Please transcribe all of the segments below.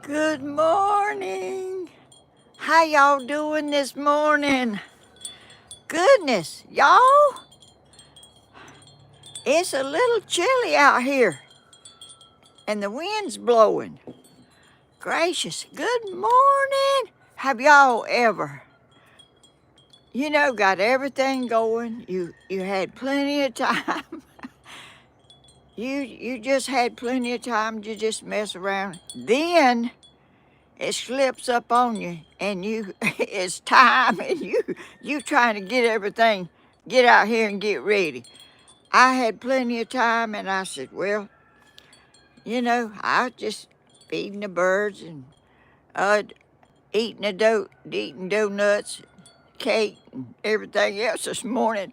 Good morning. How y'all doing this morning? Goodness, y'all, it's a little chilly out here and the wind's blowing. Gracious, good morning. Have y'all ever, got everything going? You had plenty of time. You just had plenty of time to just mess around. Then it slips up on you and it's time and you trying to get out here and get ready. I had plenty of time and I said, well, I was just feeding the birds and uh, eating donuts, cake and everything else this morning.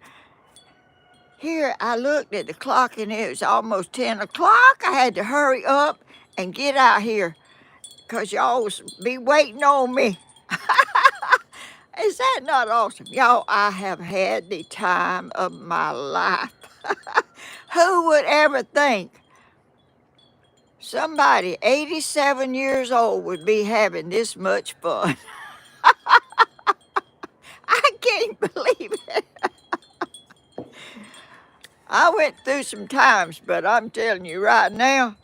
Here I looked at the clock and it was almost 10 o'clock. I had to hurry up and get out here because y'all be waiting on me. Is that not awesome? Y'all, I have had the time of my life. Who would ever think somebody 87 years old would be having this much fun? I can't believe it. I went through some times, but I'm telling you right now,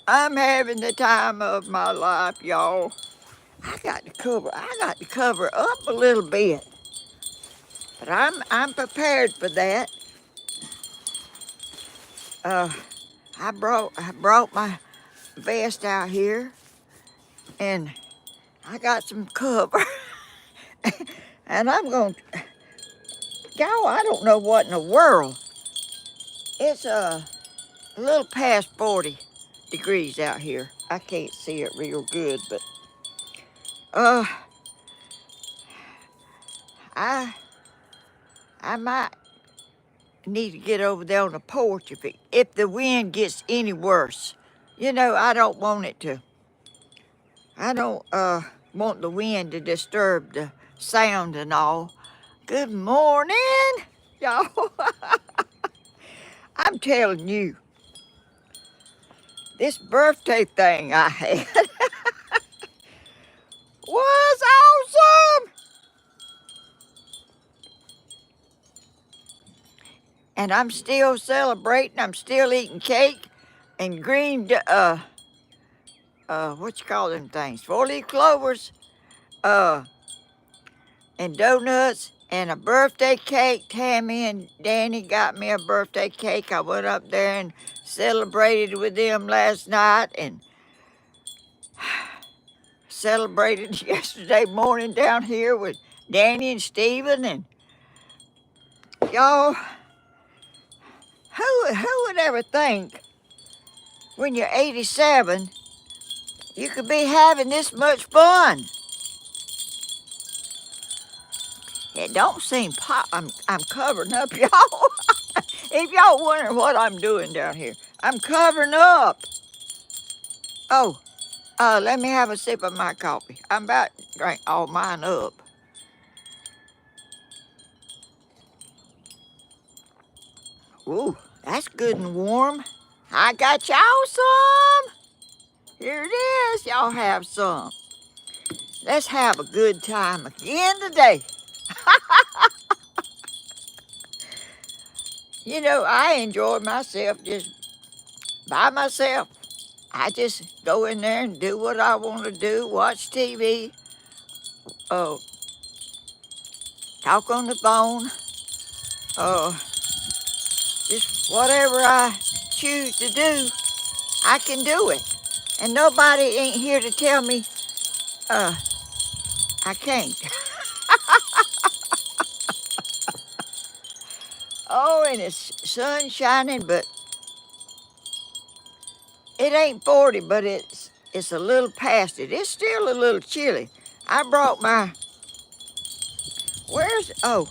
I'm having the time of my life, y'all. I got to cover up a little bit. But I'm prepared for that. I brought my vest out here and I got some cover. And y'all, I don't know what in the world. It's a little past 40 degrees out here. I can't see it real good, but I might need to get over there on the porch if the wind gets any worse. I don't want it to. I don't want the wind to disturb the sound and all. Good morning, y'all. I'm telling you, this birthday thing I had was awesome. And I'm still celebrating. I'm still eating cake and green, what you call them things? 4-leaf clovers, and donuts and a birthday cake. Tammy and Danny got me a birthday cake. I went up there and celebrated with them last night and celebrated yesterday morning down here with Danny and Stephen. And y'all, who would ever think when you're 87 you could be having this much fun? It don't seem I'm covering up, y'all. If y'all wondering what I'm doing down here, I'm covering up. Oh, let me have a sip of my coffee. I'm about to drink all mine up. Ooh, that's good and warm. I got y'all some. Here it is. Y'all have some. Let's have a good time again today. I enjoy myself just by myself. I just go in there and do what I want to do, watch TV, uh, talk on the phone, just whatever I choose to do, I can do it. And nobody ain't here to tell me I can't. Oh, and it's sun shining, but it ain't 40, but it's a little past it. It's still a little chilly. I brought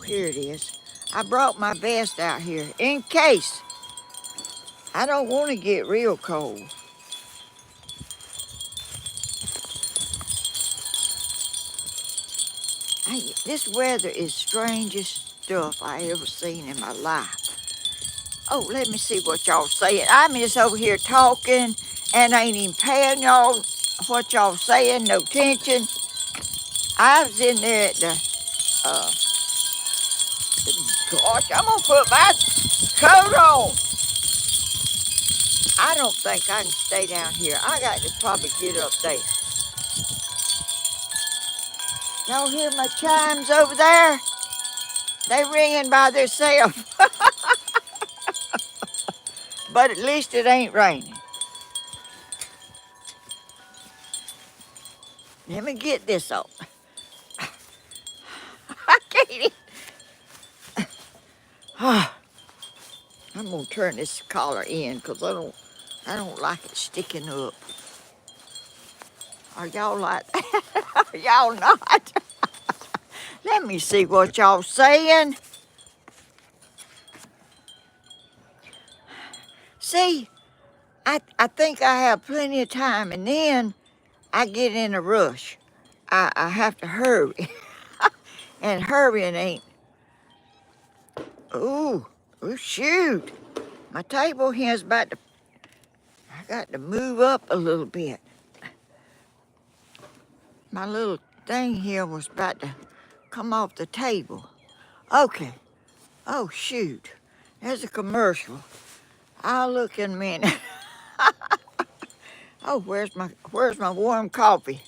here it is. I brought my vest out here in case I don't want to get real cold. This weather is strangest stuff I ever seen in my life. Oh, let me see what y'all saying. I'm just over here talking and ain't even paying y'all what y'all saying, no attention. I was in there at the, uh, gosh, I'm gonna put my coat on. I don't think I can stay down here. I got to probably get up there. Y'all hear my chimes over there? They ringing by themselves, but at least it ain't raining. Let me get this on. I can't even. I'm gonna turn this collar in because I don't like it sticking up. Are y'all like that? Are y'all not? Let me see what y'all saying. See, I think I have plenty of time, and then I get in a rush. I have to hurry, and hurrying ain't. Ooh, shoot! My table here's about to. I got to move up a little bit. My little thing here was about to come off the table. Okay. Oh shoot! There's a commercial. I'll look in a minute. Oh, where's my warm coffee?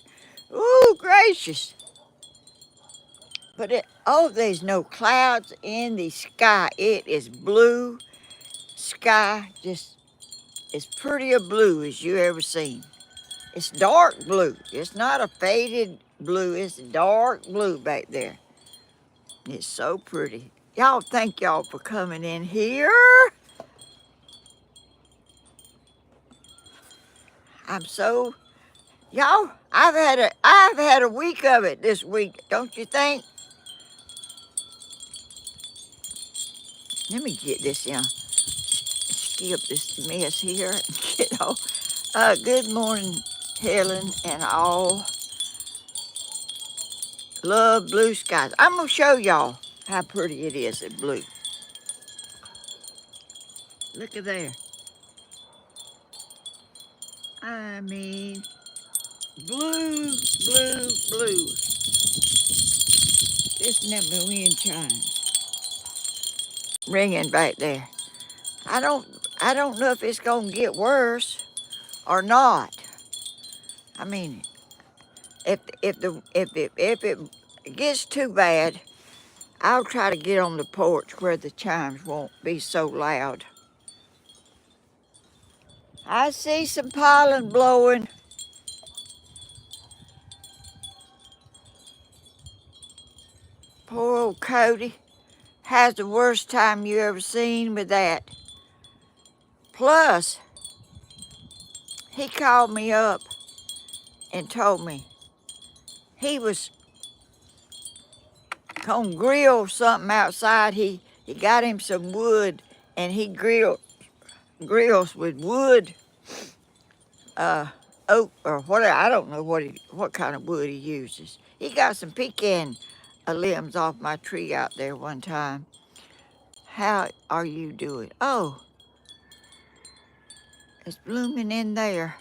Ooh, gracious! But there's no clouds in the sky. It is blue sky, just as pretty a blue as you ever seen. It's dark blue. It's not a faded blue. It's dark blue back there. It's so pretty. Y'all, thank y'all for coming in here. I'm so y'all. I've had a week of it this week. Don't you think? Let me get this in. Skip this mess here and get off. Good morning, Helen and all. Love blue skies. I'm gonna show y'all how pretty it is in blue. Look at there. I mean, blue, blue, blue. Listen to my wind chimes ringing back there. I don't know if it's gonna get worse or not. I mean, if it gets too bad, I'll try to get on the porch where the chimes won't be so loud. I see some pollen blowing. Poor old Cody has the worst time you ever seen with that. Plus, he called me up and told me he was gonna grill something outside. He got him some wood and he grills with wood, oak or whatever. I don't know what kind of wood he uses. He got some pecan limbs off my tree out there one time. How are you doing? Oh, it's blooming in there.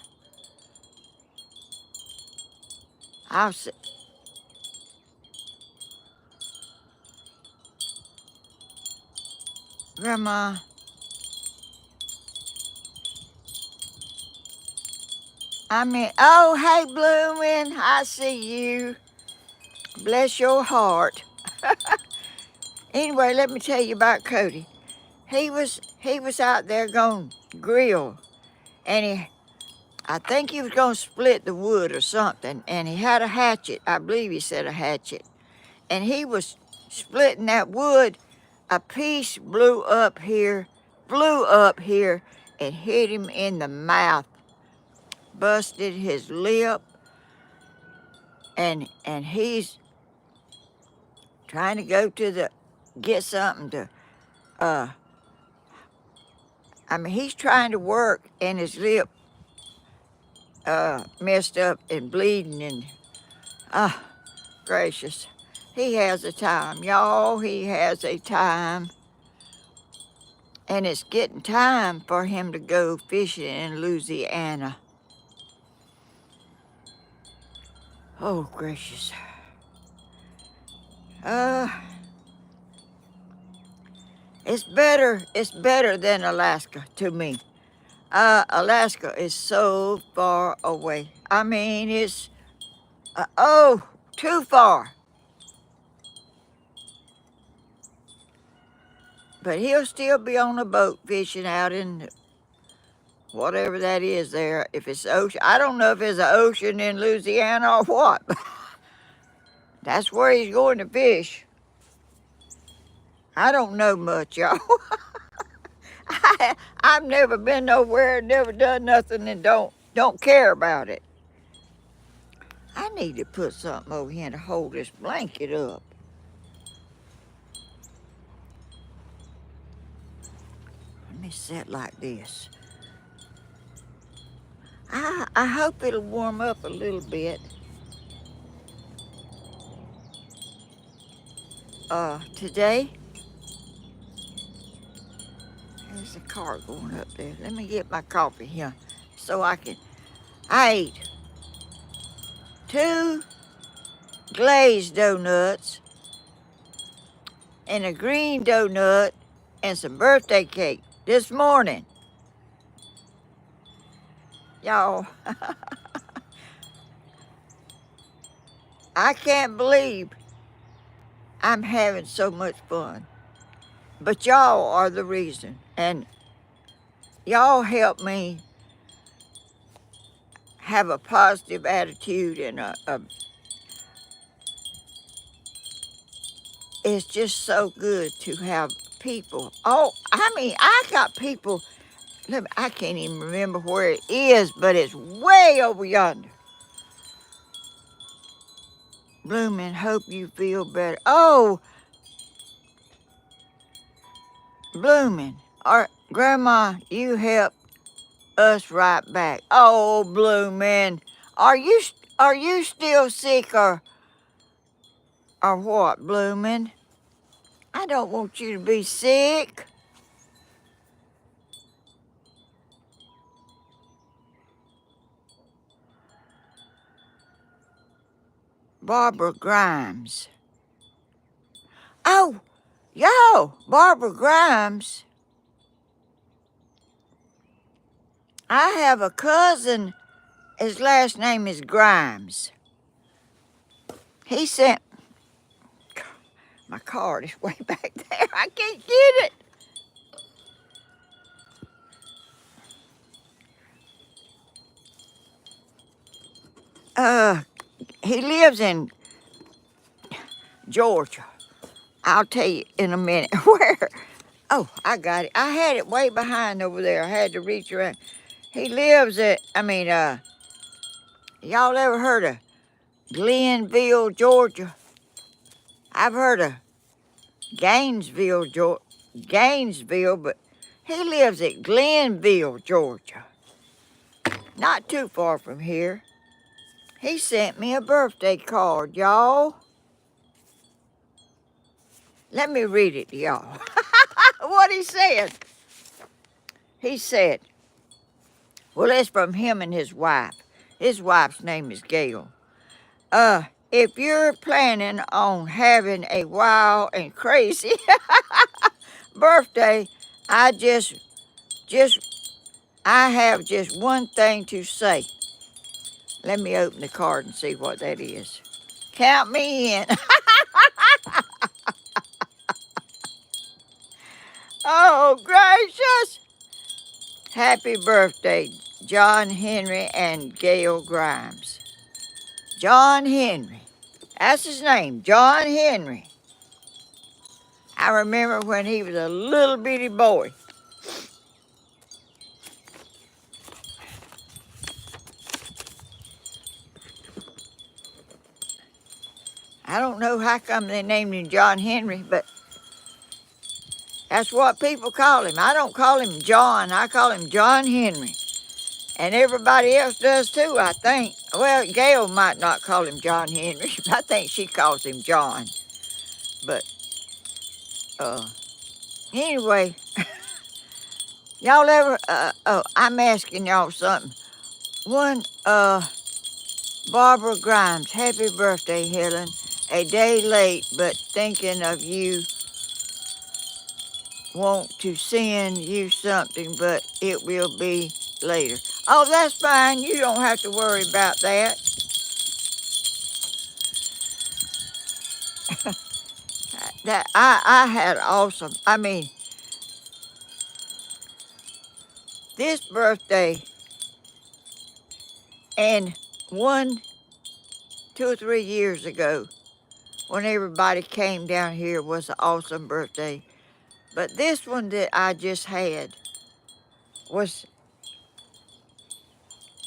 I'll see. Grandma, oh, hey, blooming. I see you. Bless your heart. Anyway, let me tell you about Cody. He was out there going to grill, and I think he was going to split the wood or something, and he had a hatchet. I believe he said a hatchet. And he was splitting that wood. A piece blew up here, and hit him in the mouth, busted his lip, and he's trying to go to get something to, he's trying to work, and his lip messed up and bleeding, and gracious. He has a time, y'all. He has a time. And it's getting time for him to go fishing in Louisiana. Oh, gracious. Uh, it's better than Alaska to me. Alaska is so far away. I mean, it's, too far. But he'll still be on a boat fishing out in whatever that is there. If it's ocean, I don't know if it's an ocean in Louisiana or what. That's where he's going to fish. I don't know much, y'all. I've never been nowhere, never done nothing, and don't care about it. I need to put something over here to hold this blanket up. Let me sit like this. I hope it'll warm up a little bit. Today, there's a car going up there. Let me get my coffee here so I ate 2 glazed donuts and a green donut and some birthday cake this morning. Y'all, I can't believe I'm having so much fun. But y'all are the reason. And y'all help me have a positive attitude and it's just so good to have people. Oh, I mean, I got people. Look, I can't even remember where it is, but it's way over yonder. Bloomin', hope you feel better. Oh, Bloomin', Grandma, you help us right back. Oh, Bloomin', are you still sick or what, Bloomin'? I don't want you to be sick. Barbara Grimes. Oh, yo, Barbara Grimes. I have a cousin. His last name is Grimes. He sent my card is way back there. I can't get it. He lives in Georgia. I'll tell you in a minute where. Oh, I got it. I had it way behind over there. I had to reach around. He lives y'all ever heard of Glenville, Georgia? I've heard of Gainesville, but he lives at Glenville, Georgia. Not too far from here. He sent me a birthday card, y'all. Let me read it to y'all. What he said. He said, well, it's from him and his wife. His wife's name is Gail. If you're planning on having a wild and crazy birthday, I have just one thing to say. Let me open the card and see what that is. Count me in. Oh, gracious. Happy birthday, John Henry and Gail Grimes. John Henry. That's his name, John Henry. I remember when he was a little bitty boy. I don't know how come they named him John Henry, but that's what people call him. I don't call him John. I call him John Henry. And everybody else does too, I think. Well, Gail might not call him John Henry. I think she calls him John. But, anyway, y'all ever, I'm asking y'all something. One, Barbara Grimes, happy birthday, Helen. A day late, but thinking of you. Want to send you something, but it will be later. Oh, that's fine. You don't have to worry about that. That I had awesome. I mean, this birthday and 2 or 3 years ago, when everybody came down here, was an awesome birthday. But this one that I just had was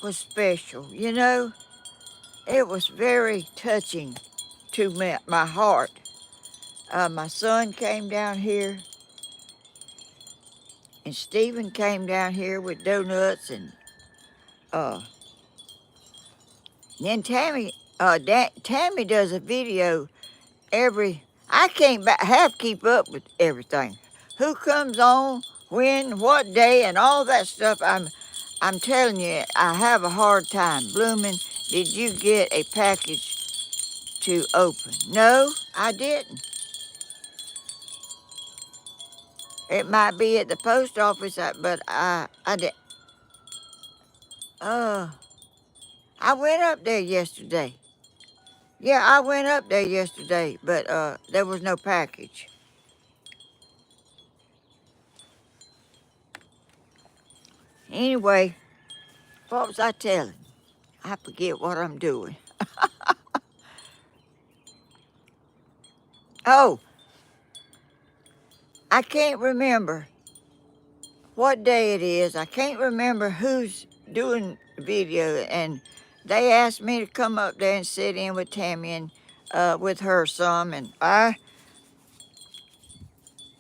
special. You know, it was very touching to my heart. My son came down here, and Stephen came down here with donuts, and uh, then Tammy does a video every. I can't half keep up with everything. Who comes on, when, what day, and all that stuff. I'm telling you, I have a hard time. Blooming, did you get a package to open? No, I didn't. It might be at the post office, but I did. Uh, I went up there yesterday. Yeah, I went up there yesterday, but there was no package. Anyway, what was I telling? I forget what I'm doing. Oh, I can't remember what day it is. I can't remember who's doing the video, and they asked me to come up there and sit in with Tammy and with her some, and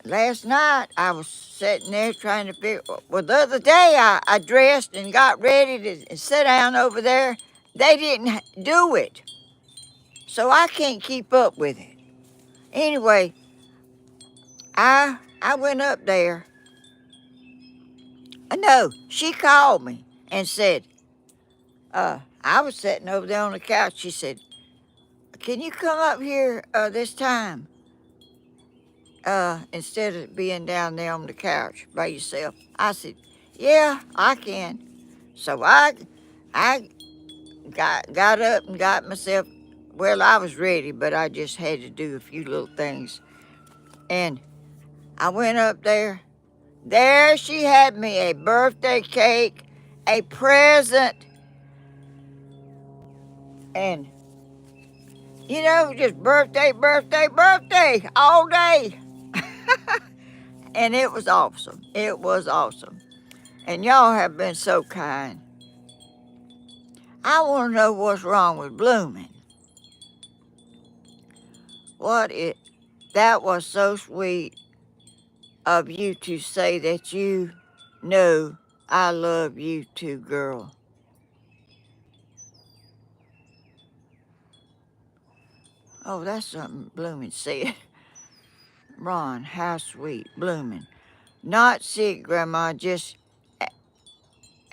last night I was sitting there trying to figure. Well, the other day I dressed and got ready to sit down over there. They didn't do it, so I can't keep up with it. Anyway, I went up there. No, she called me and said, I was sitting over there on the couch. She said, "Can you come up here this time instead of being down there on the couch by yourself?" I said, "Yeah, I can." So I got up and got myself. Well, I was ready, but I just had to do a few little things. And I went up there. There she had me a birthday cake, a present, and just birthday, birthday, birthday all day. And it was awesome. It was awesome. And y'all have been so kind. I want to know what's wrong with blooming. That was so sweet of you to say that you know I love you too, girl. Oh, that's something Blooming said. Ron, how sweet. Blooming. Not sick, Grandma, just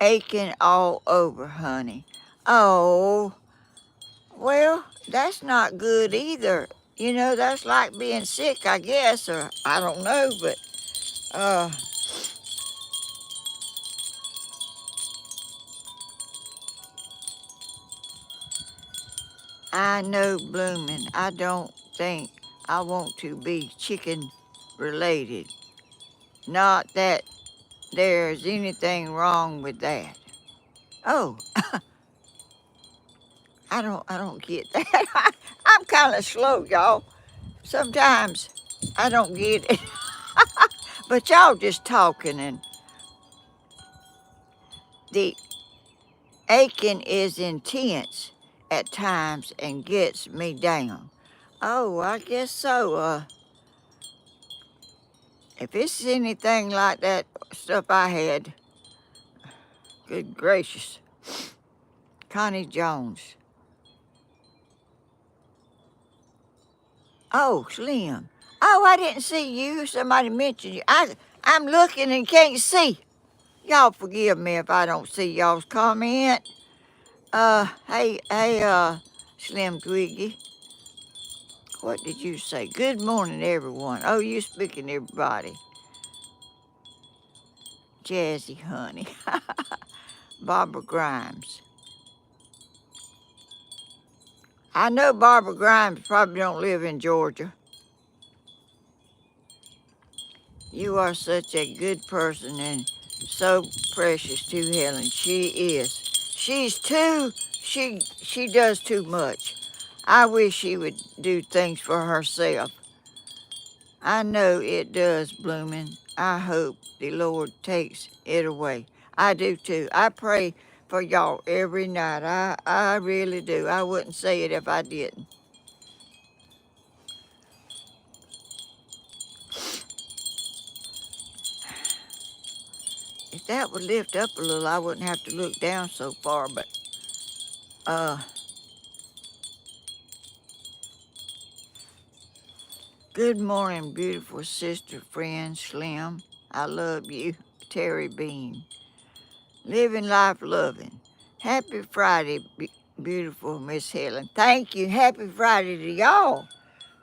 aching all over, honey. Oh, well, that's not good either. That's like being sick, I guess, or I don't know, but uh, I know, Blooming. I don't think I want to be chicken related. Not that there's anything wrong with that. Oh, I don't get that. I'm kind of slow, y'all. Sometimes I don't get it. But y'all just talking, and the aching is intense at times and gets me down. Oh, I guess so. If it's anything like that stuff I had, good gracious. Connie Jones. Oh, Slim. Oh, I didn't see you. Somebody mentioned you. I'm looking and can't see. Y'all forgive me if I don't see y'all's comment. Hey, Slim Twiggy. What did you say? Good morning, everyone. Oh, you speaking to everybody. Jazzy Honey. Barbara Grimes. I know Barbara Grimes probably don't live in Georgia. You are such a good person and so precious to Helen. She is. She does too much. I wish she would do things for herself. I know it does, Bloomin'. I hope the Lord takes it away. I do too. I pray for y'all every night. I really do. I wouldn't say it if I didn't. If that would lift up a little, I wouldn't have to look down so far. But uh, good morning, beautiful sister, friend, Slim. I love you, Terry Bean. Living life loving. Happy Friday, beautiful Miss Helen. Thank you. Happy Friday to y'all.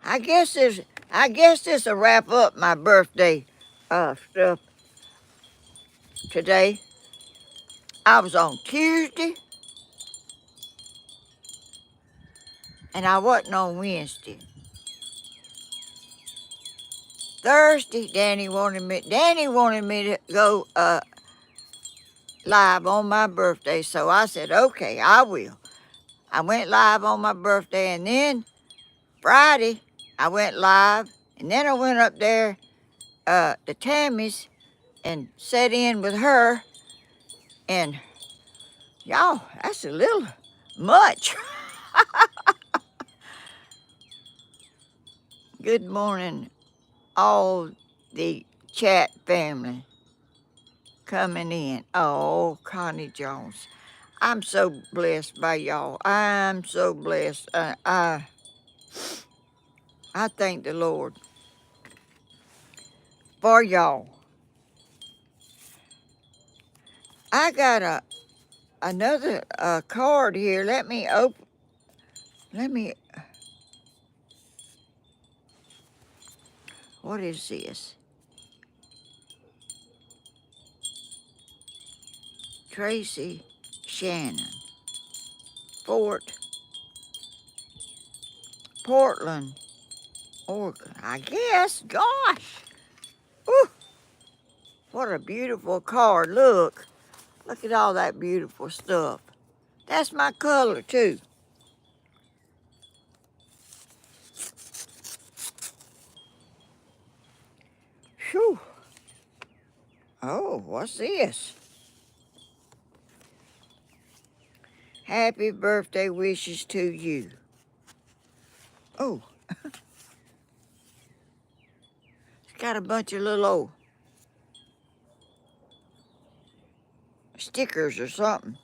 I guess this will wrap up my birthday stuff today. I was on Tuesday and I wasn't on Wednesday. Thursday, Danny wanted me to go live on my birthday, so I said, okay, I will. I went live on my birthday, and then Friday I went live, and then I went up there to Tammy's and sat in with her, and y'all, that's a little much. Good morning, all the chat family coming in. Oh, Connie Jones. I'm so blessed by y'all. I'm so blessed. I thank the Lord for y'all. I got another card here. Let me open. Let me. What is this? Tracy Shannon, Portland, Oregon. I guess. Gosh. Whew, what a beautiful card. Look at all that beautiful stuff. That's my color too. Phew. Oh, what's this? Happy birthday wishes to you. Oh, it's got a bunch of little old stickers or something.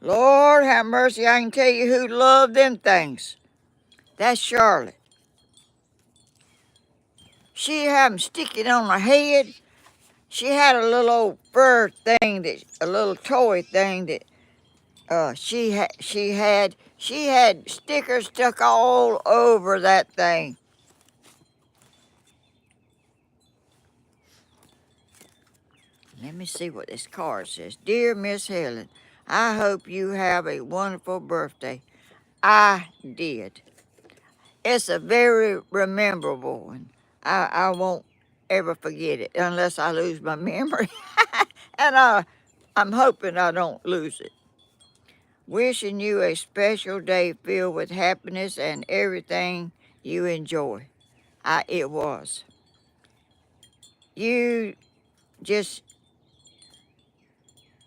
Lord have mercy, I can tell you who loved them things. That's Charlotte. She had them sticking on her head. She had a little old fur thing, a little toy thing that she had stickers stuck all over that thing. Let me see what this card says. Dear Miss Helen, I hope you have a wonderful birthday. I did. It's a very rememberable one. I won't ever forget it unless I lose my memory. And I'm hoping I don't lose it. Wishing you a special day filled with happiness and everything you enjoy. It was. You just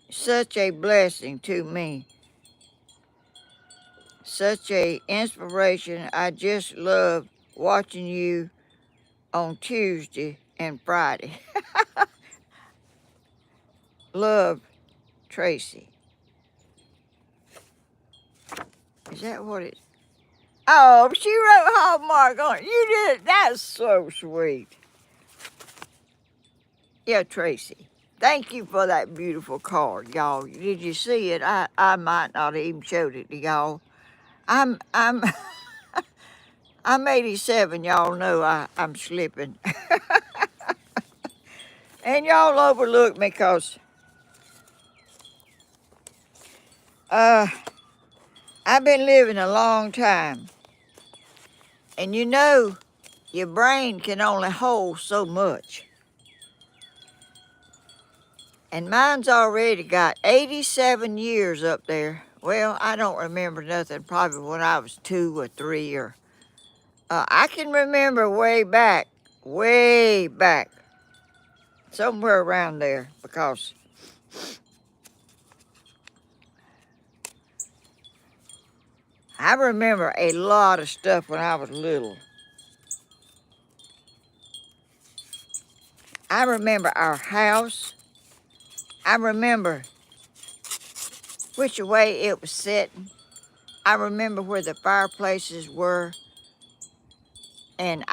such a blessing to me. Such a inspiration. I just love watching you on Tuesday and Friday. Love, Tracy. Is that what it? Oh, she wrote Hallmark on it. You did it. That's so sweet. Yeah, Tracy. Thank you for that beautiful card, y'all. Did you see it? I might not have even showed it to y'all. I'm I'm 87. Y'all know I'm slipping, and y'all overlook me 'cause I've been living a long time, and you know your brain can only hold so much. And mine's already got 87 years up there. Well, I don't remember nothing probably when I was 2 or 3 or I can remember way back, somewhere around there because I remember a lot of stuff when I was little. I remember our house. I remember which way it was sitting. I remember where the fireplaces were. And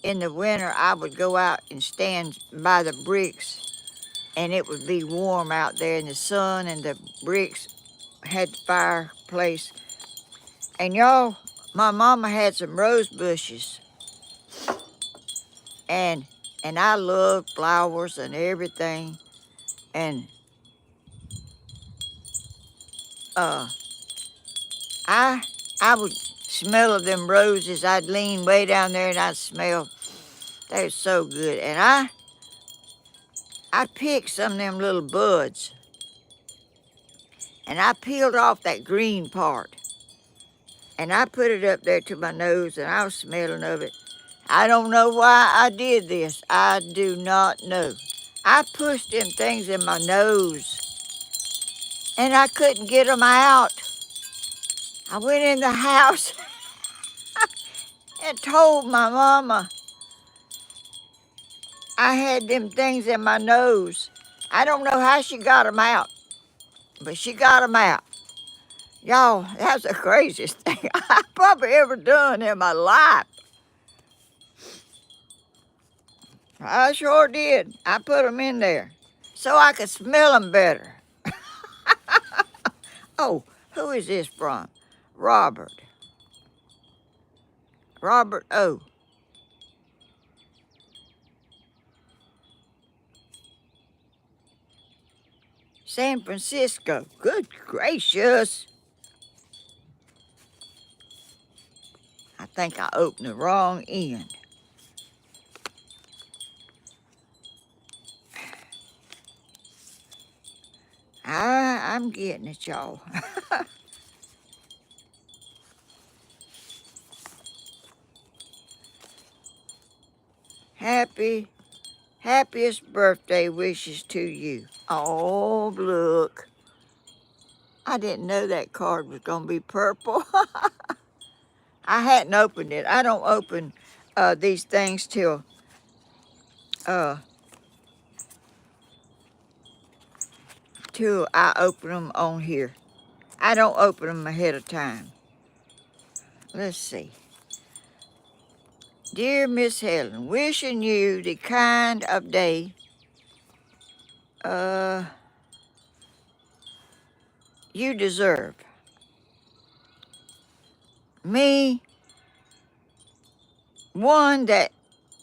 in the winter, I would go out and stand by the bricks, and it would be warm out there in the sun, and the bricks had the fireplace. And y'all, my mama had some rose bushes, and I loved flowers and everything. And I I would smell of them roses. I'd lean way down there and I'd smell. They were so good. And I picked some of them little buds, and I peeled off that green part, and I put it up there to my nose, and I was smelling of it. I don't know why I did this. I do not know. I pushed them things in my nose, and I couldn't get them out. I went in the house and told my mama I had them things in my nose. I don't know how she got them out, but she got them out. Y'all, that's the craziest thing I probably ever done in my life. I sure did. I put them in there so I could smell them better. Oh, who is this from? Robert. Robert O. San Francisco. Good gracious. I think I opened the wrong end. I'm getting it, y'all. Happiest birthday wishes to you. Oh, look. I didn't know that card was going to be purple. I hadn't opened it. I don't open these things uh, till I open them on here. I don't open them ahead of time. Let's see. Dear Miss Helen, wishing you the kind of day you deserve. Me, one that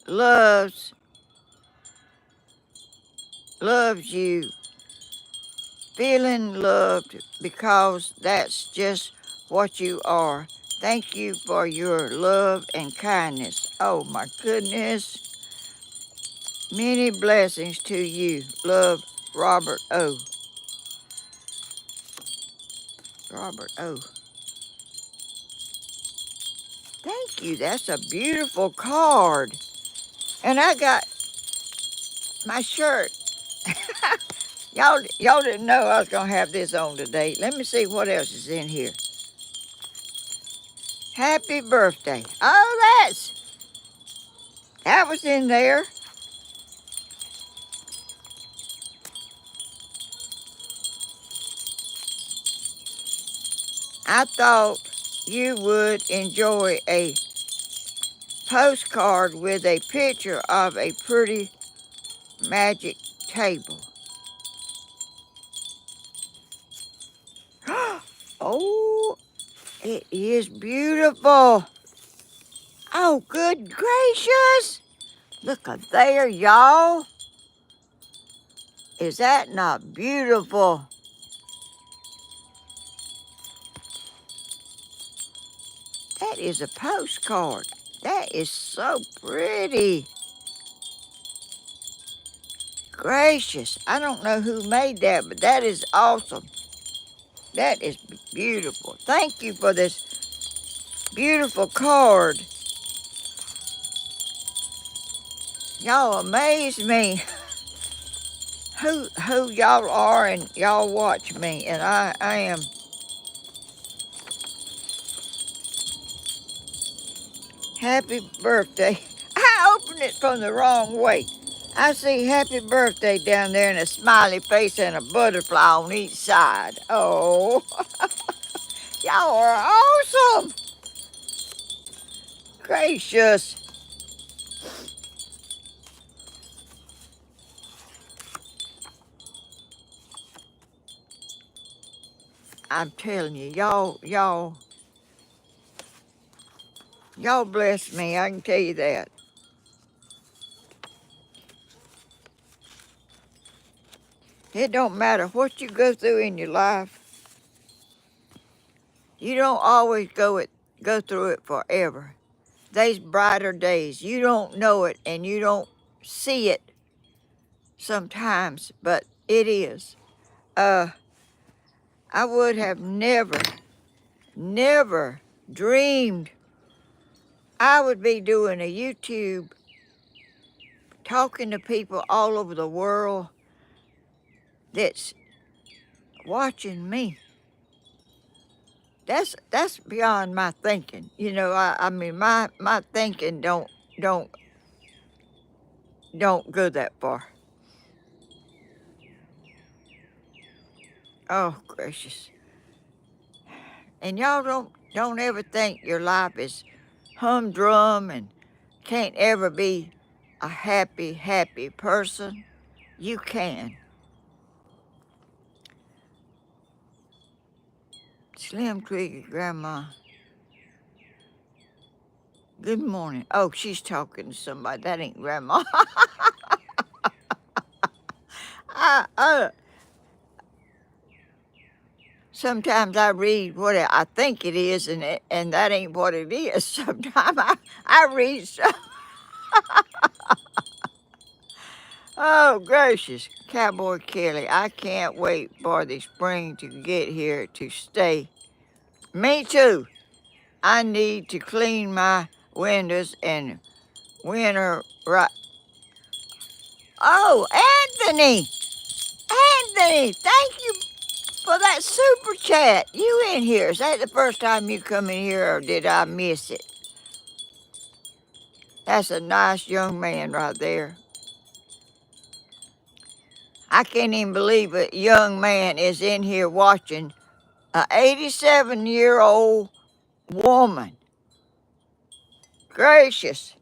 loves you, feeling loved because that's just what you are. Thank you for your love and kindness. Oh my goodness. Many blessings to you. Love, Robert O. Robert O. Thank you. That's a beautiful card. And I got my shirt. Y'all didn't know I was gonna have this on today. Let me see what else is in here. Happy birthday. Oh, that was in there. I thought you would enjoy a postcard with a picture of a pretty magic table. It is beautiful. Oh, good gracious. Look up there, y'all. Is that not beautiful? That is a postcard. That is so pretty. Gracious. I don't know who made that, but that is awesome. That is beautiful. Thank you for this beautiful card. Y'all amaze me. Who y'all are, and y'all watch me, and I am happy birthday. I opened it from the wrong way. I see happy birthday down there and a smiley face and a butterfly on each side. Oh, y'all are awesome. Gracious. I'm telling you, y'all bless me. I can tell you that. It don't matter what you go through in your life. You don't always go through it forever. There's brighter days. You don't know it and you don't see it sometimes, but it is. I would have never dreamed I would be doing a YouTube talking to people all over the world that's watching me. That's beyond my thinking. You know, I mean my thinking don't go that far. Oh gracious. And y'all don't ever think your life is humdrum and can't ever be a happy person. You can. Slim Twiggy, Grandma. Good morning. Oh, she's talking to somebody. That ain't Grandma. I, sometimes I read what I think it is, and that ain't what it is. Sometimes I read stuff. Oh, gracious. Cowboy Kelly, I can't wait for the spring to get here to stay. Me too. I need to clean my windows and winter right. Oh, Anthony! Anthony, thank you for that super chat. You in here. Is that the first time you come in here, or did I miss it? That's a nice young man right there. I can't even believe a young man is in here watching an 87-year-old woman. Gracious.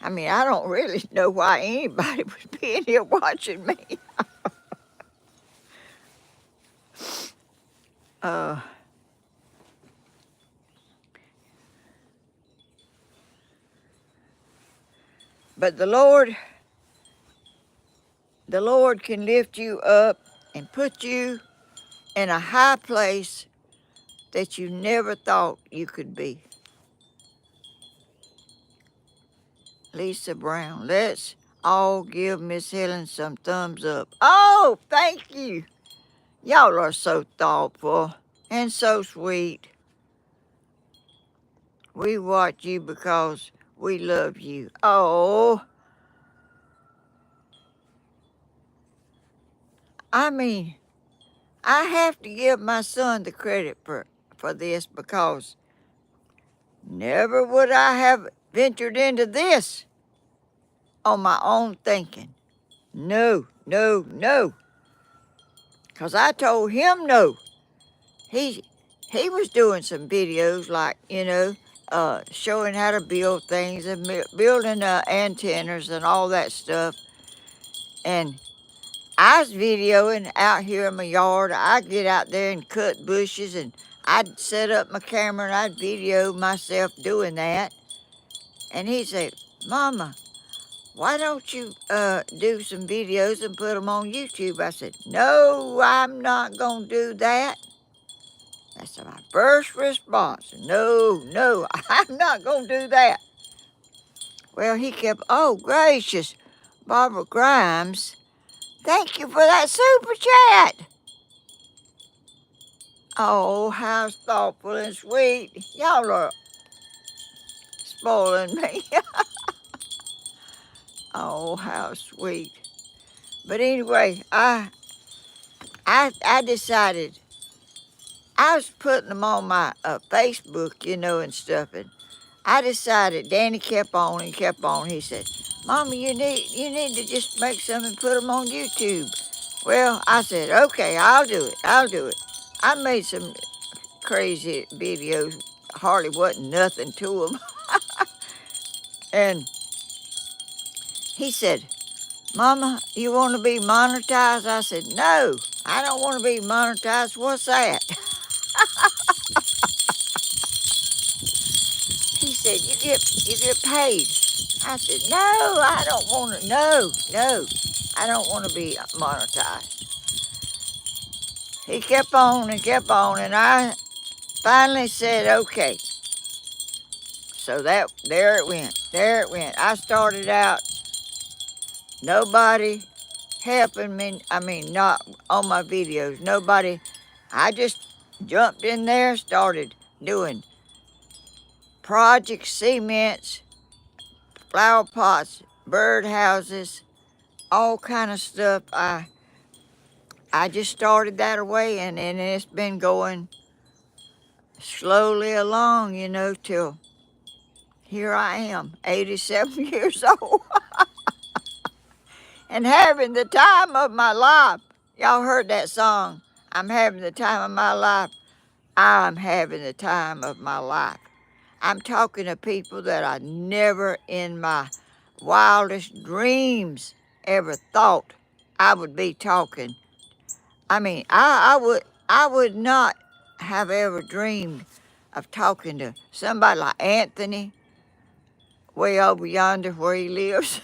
I mean, I don't really know why anybody would be in here watching me. Uh, but the Lord can lift you up and put you in a high place that you never thought you could be. Lisa Brown, let's all give Miss Helen some thumbs up. Oh, thank you. Y'all are so thoughtful and so sweet. We watch you because we love you. Oh, I mean, I have to give my son the credit for this, because never would I have ventured into this on my own thinking. No, no, no. Because I told him no. He was doing some videos like, showing how to build things and building antennas and all that stuff. And I was videoing out here in my yard. I'd get out there and cut bushes, and I'd set up my camera and I'd video myself doing that. And he said, Mama, why don't you do some videos and put them on YouTube? I said, no, I'm not going to do that. That's my first response. No, no, I'm not going to do that. Well, he kept, oh, gracious, Barbara Grimes, thank you for that super chat. Oh, how thoughtful and sweet. Y'all are spoiling me. Oh, how sweet. But anyway, I decided I was putting them on my Facebook, and stuff. And I decided, Danny kept on and kept on. He said, Mama, you need to just make some and put them on YouTube. Well, I said, okay, I'll do it. I made some crazy videos. Hardly wasn't nothing to them. And he said, Mama, you want to be monetized? I said, no, I don't want to be monetized. What's that? He said, you get paid. I said, no, I don't want to. No, I don't want to be monetized. He kept on, and I finally said, okay. So there it went. I started out, nobody helping me. I mean, not on my videos. Nobody. I just jumped in there, started doing projects, cements, flower pots, bird houses, all kind of stuff. I just started that away, and it's been going slowly along, till here I am, 87 years old, and having the time of my life. Y'all heard that song, I'm having the time of my life. I'm having the time of my life. I'm talking to people that I never in my wildest dreams ever thought I would be talking. I mean, I would not have ever dreamed of talking to somebody like Anthony, way over yonder where he lives,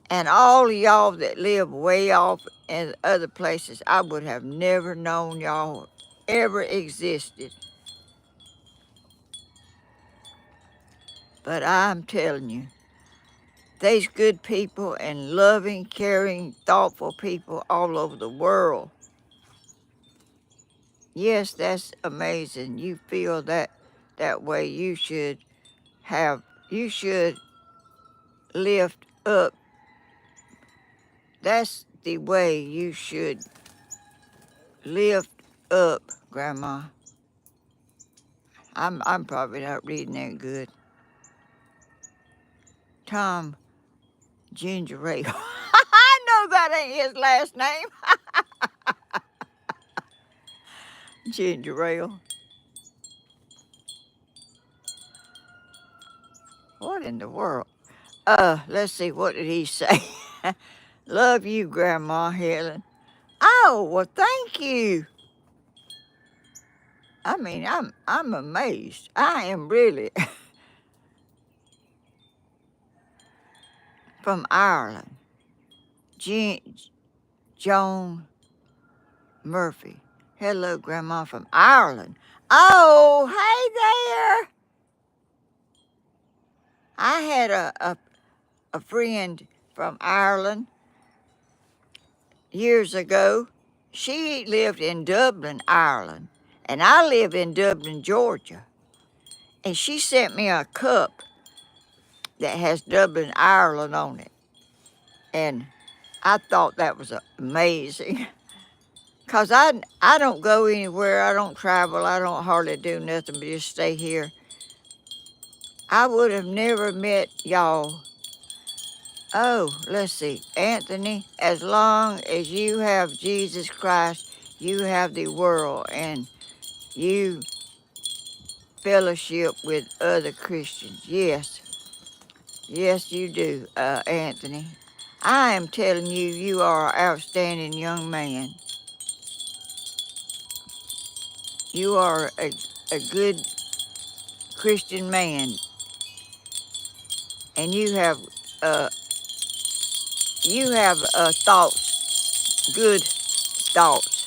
and all of y'all that live way off in other places. I would have never known y'all ever existed. But I'm telling you, there's good people and loving, caring, thoughtful people all over the world. Yes, that's amazing. You feel that way. You should lift up. That's the way you should lift up, Grandma. I'm probably not reading that good. Tom Ginger Ale. I know that ain't his last name. Ginger Ale. What in the world? Let's see, what did he say? Love you, Grandma Helen. Oh, well, thank you. I mean, I'm amazed. I am really from Ireland. Joan Murphy. Hello, Grandma from Ireland. Oh, hey there. I had a friend from Ireland years ago. She lived in Dublin, Ireland, and I live in Dublin, Georgia. And she sent me a cup that has Dublin, Ireland on it. And I thought that was amazing. Because I don't go anywhere. I don't travel. I don't hardly do nothing but just stay here. I would have never met y'all. Oh, let's see. Anthony, as long as you have Jesus Christ, you have the world, and you fellowship with other Christians. Yes. Yes, you do, Anthony. I am telling you, you are an outstanding young man. You are a good Christian man, and uh, you have thoughts, good thoughts.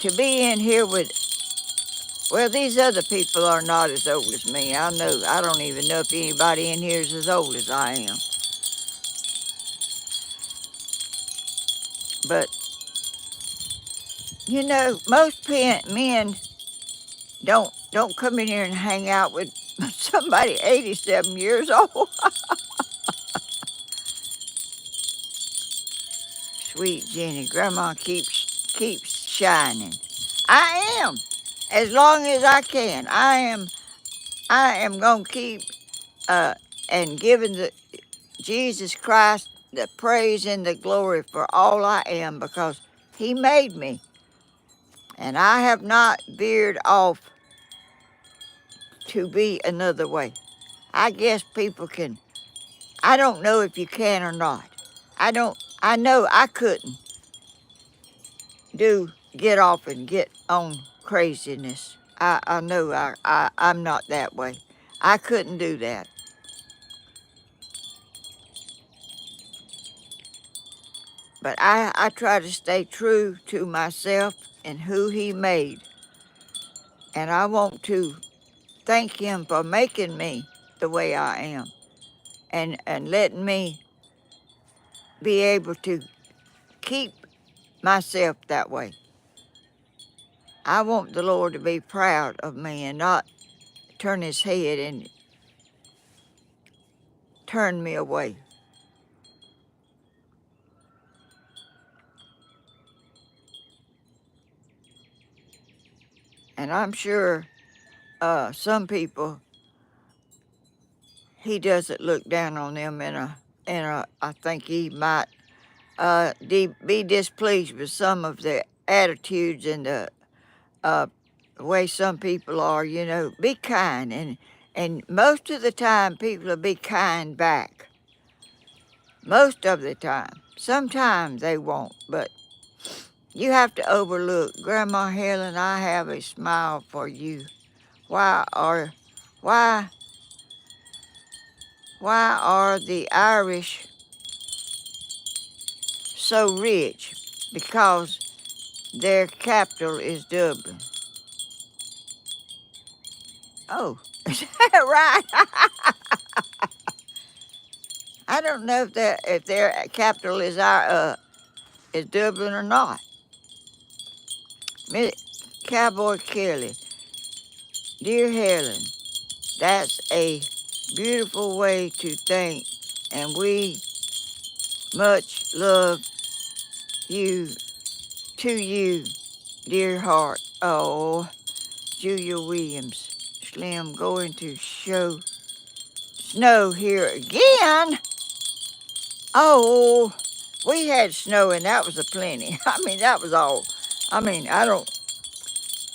To be in here with, well, these other people are not as old as me. I know. I don't even know if anybody in here is as old as I am. But you know, most men don't come in here and hang out with somebody 87 years old. Sweet Jenny, Grandma keeps shining. I am, as long as I can. I am gonna keep uh and giving the Jesus Christ the praise and the glory for all I am, because He made me, and I have not veered off to be another way. I guess people can. I don't know if you can or not. I don't. I know I couldn't get off and get on craziness. I know I'm not that way. I couldn't do that. But I try to stay true to myself and who He made. And I want to thank Him for making me the way I am, and letting me be able to keep myself that way. I want the Lord to be proud of me and not turn His head and turn me away. And I'm sure some people, He doesn't look down on them I think He might be displeased with some of the attitudes and the uh, way some people are. Be kind, and most of the time people will be kind back. Most of the time. Sometimes they won't, but you have to overlook. Grandma Helen, I have a smile for you. Why are why why are the Irish so rich? Because their capital is Dublin. Oh, is that right? I don't know if their capital is Dublin or not. Cowboy Kelly, dear Helen, that's a beautiful way to think, and we much love you to you, dear heart. Oh, Julia Williams, Slim going to show snow here again. Oh, we had snow and that was a plenty. I mean, that was all. I mean, I don't.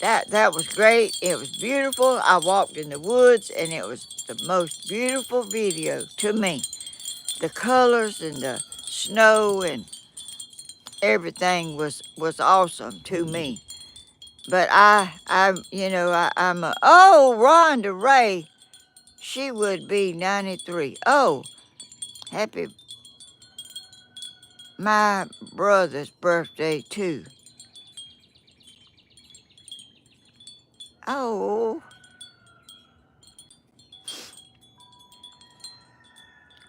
That was great. It was beautiful. I walked in the woods and it was the most beautiful video to me. The colors and the snow and everything was awesome to me. But Rhonda Ray, she would be 93. Oh, happy my brother's birthday too. Oh,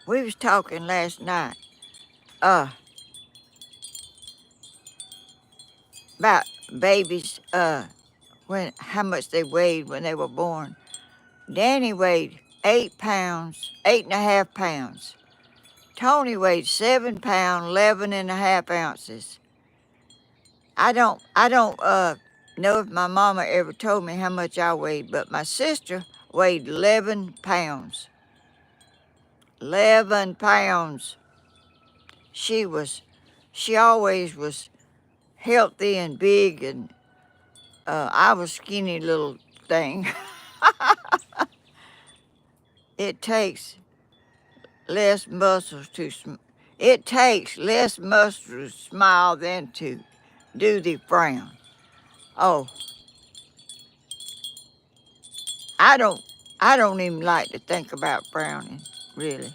we was talking last night uh about babies, when how much they weighed when they were born. Danny weighed 8 pounds, 8.5 pounds. Tony weighed 7 pounds, 11.5 ounces. I don't know if my mama ever told me how much I weighed, but my sister weighed 11 pounds. 11 pounds. She always was healthy and big, and I was skinny little thing. It takes less muscles to it takes less muscles to smile than to do the frown. Oh, I don't I don't even like to think about frowning, really.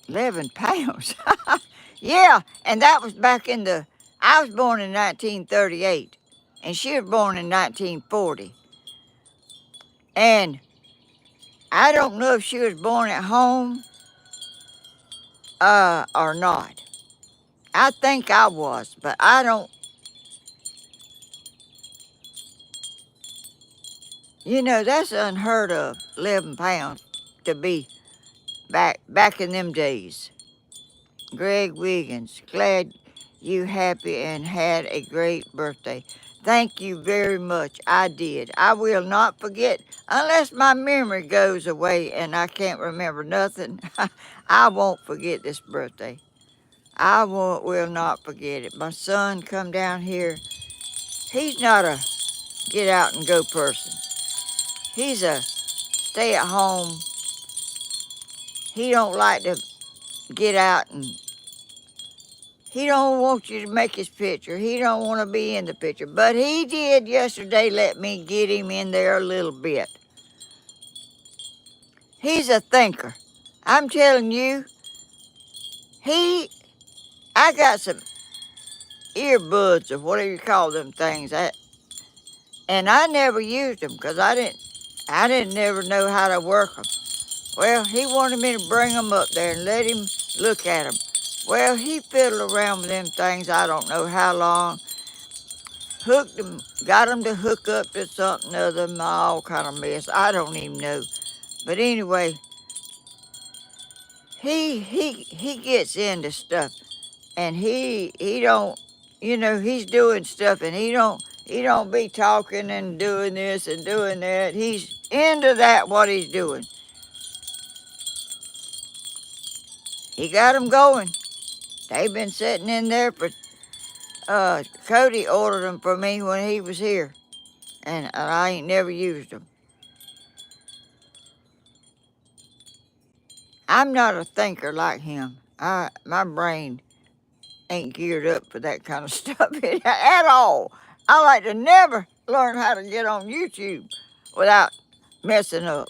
11 pounds. Yeah, and that was back in the I was born in 1938 and she was born in 1940. And I don't know if she was born at home or not. I think I was, but I don't. That's unheard of. 11 pounds to be back in them days. Greg Wiggins, glad you happy and had a great birthday. Thank you very much. I did. I will not forget unless my memory goes away and I can't remember nothing. I won't forget this birthday. Will not forget it. My son come down here. He's not a get out and go person. He's a stay at home. He don't like to get out and he don't want you to make his picture. He don't want to be in the picture. But he did yesterday let me get him in there a little bit. He's a thinker. I'm telling you, I got some earbuds or whatever you call them things. And I never used them because I didn't never know how to work them. Well, he wanted me to bring them up there and let him look at them. Well, he fiddled around with them things I don't know how long. Hooked them, got them to hook up to something other, all kind of mess. I don't even know. But anyway, he gets into stuff, and he don't, he's doing stuff, and he don't be talking and doing this and doing that. He's into that what he's doing. He got them going. They've been sitting in there for. Cody ordered them for me when he was here, and I ain't never used them. I'm not a thinker like him. My brain ain't geared up for that kind of stuff at all. I like to never learn how to get on YouTube without messing up.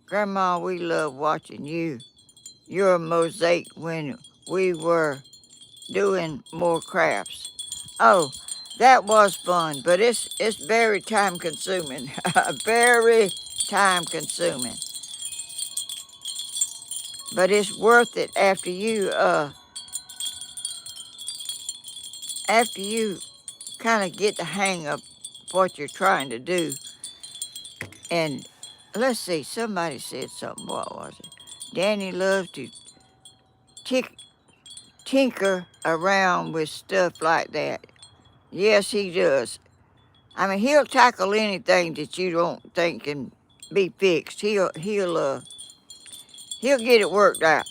Grandma, we love watching you. You're a mosaic when we were doing more crafts. Oh, that was fun, but it's very time consuming. Very time consuming. But it's worth it after you kind of get the hang of what you're trying to do. And let's see, somebody said something. What was it? Danny loves to tinker around with stuff like that. Yes, he does. I mean, he'll tackle anything that you don't think can be fixed. He'll get it worked out.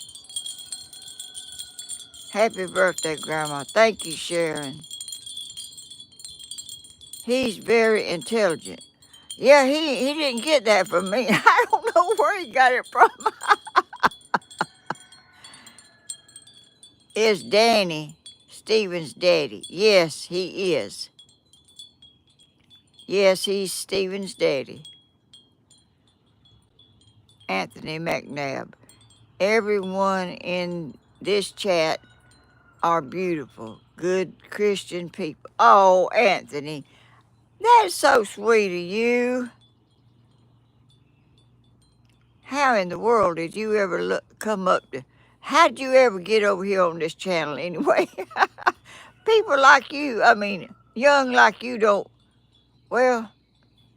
Happy birthday, Grandma. Thank you, Sharon. He's very intelligent. Yeah, he didn't get that from me. I don't know where he got it from. Is Danny Stephen's daddy? Yes, he is. Yes, he's Stephen's daddy. Anthony McNabb. Everyone in this chat are beautiful, good Christian people. Oh, Anthony, that's so sweet of you. How in the world did you ever come up to? How did you ever get over here on this channel anyway? People like you, I mean, young like you don't, well,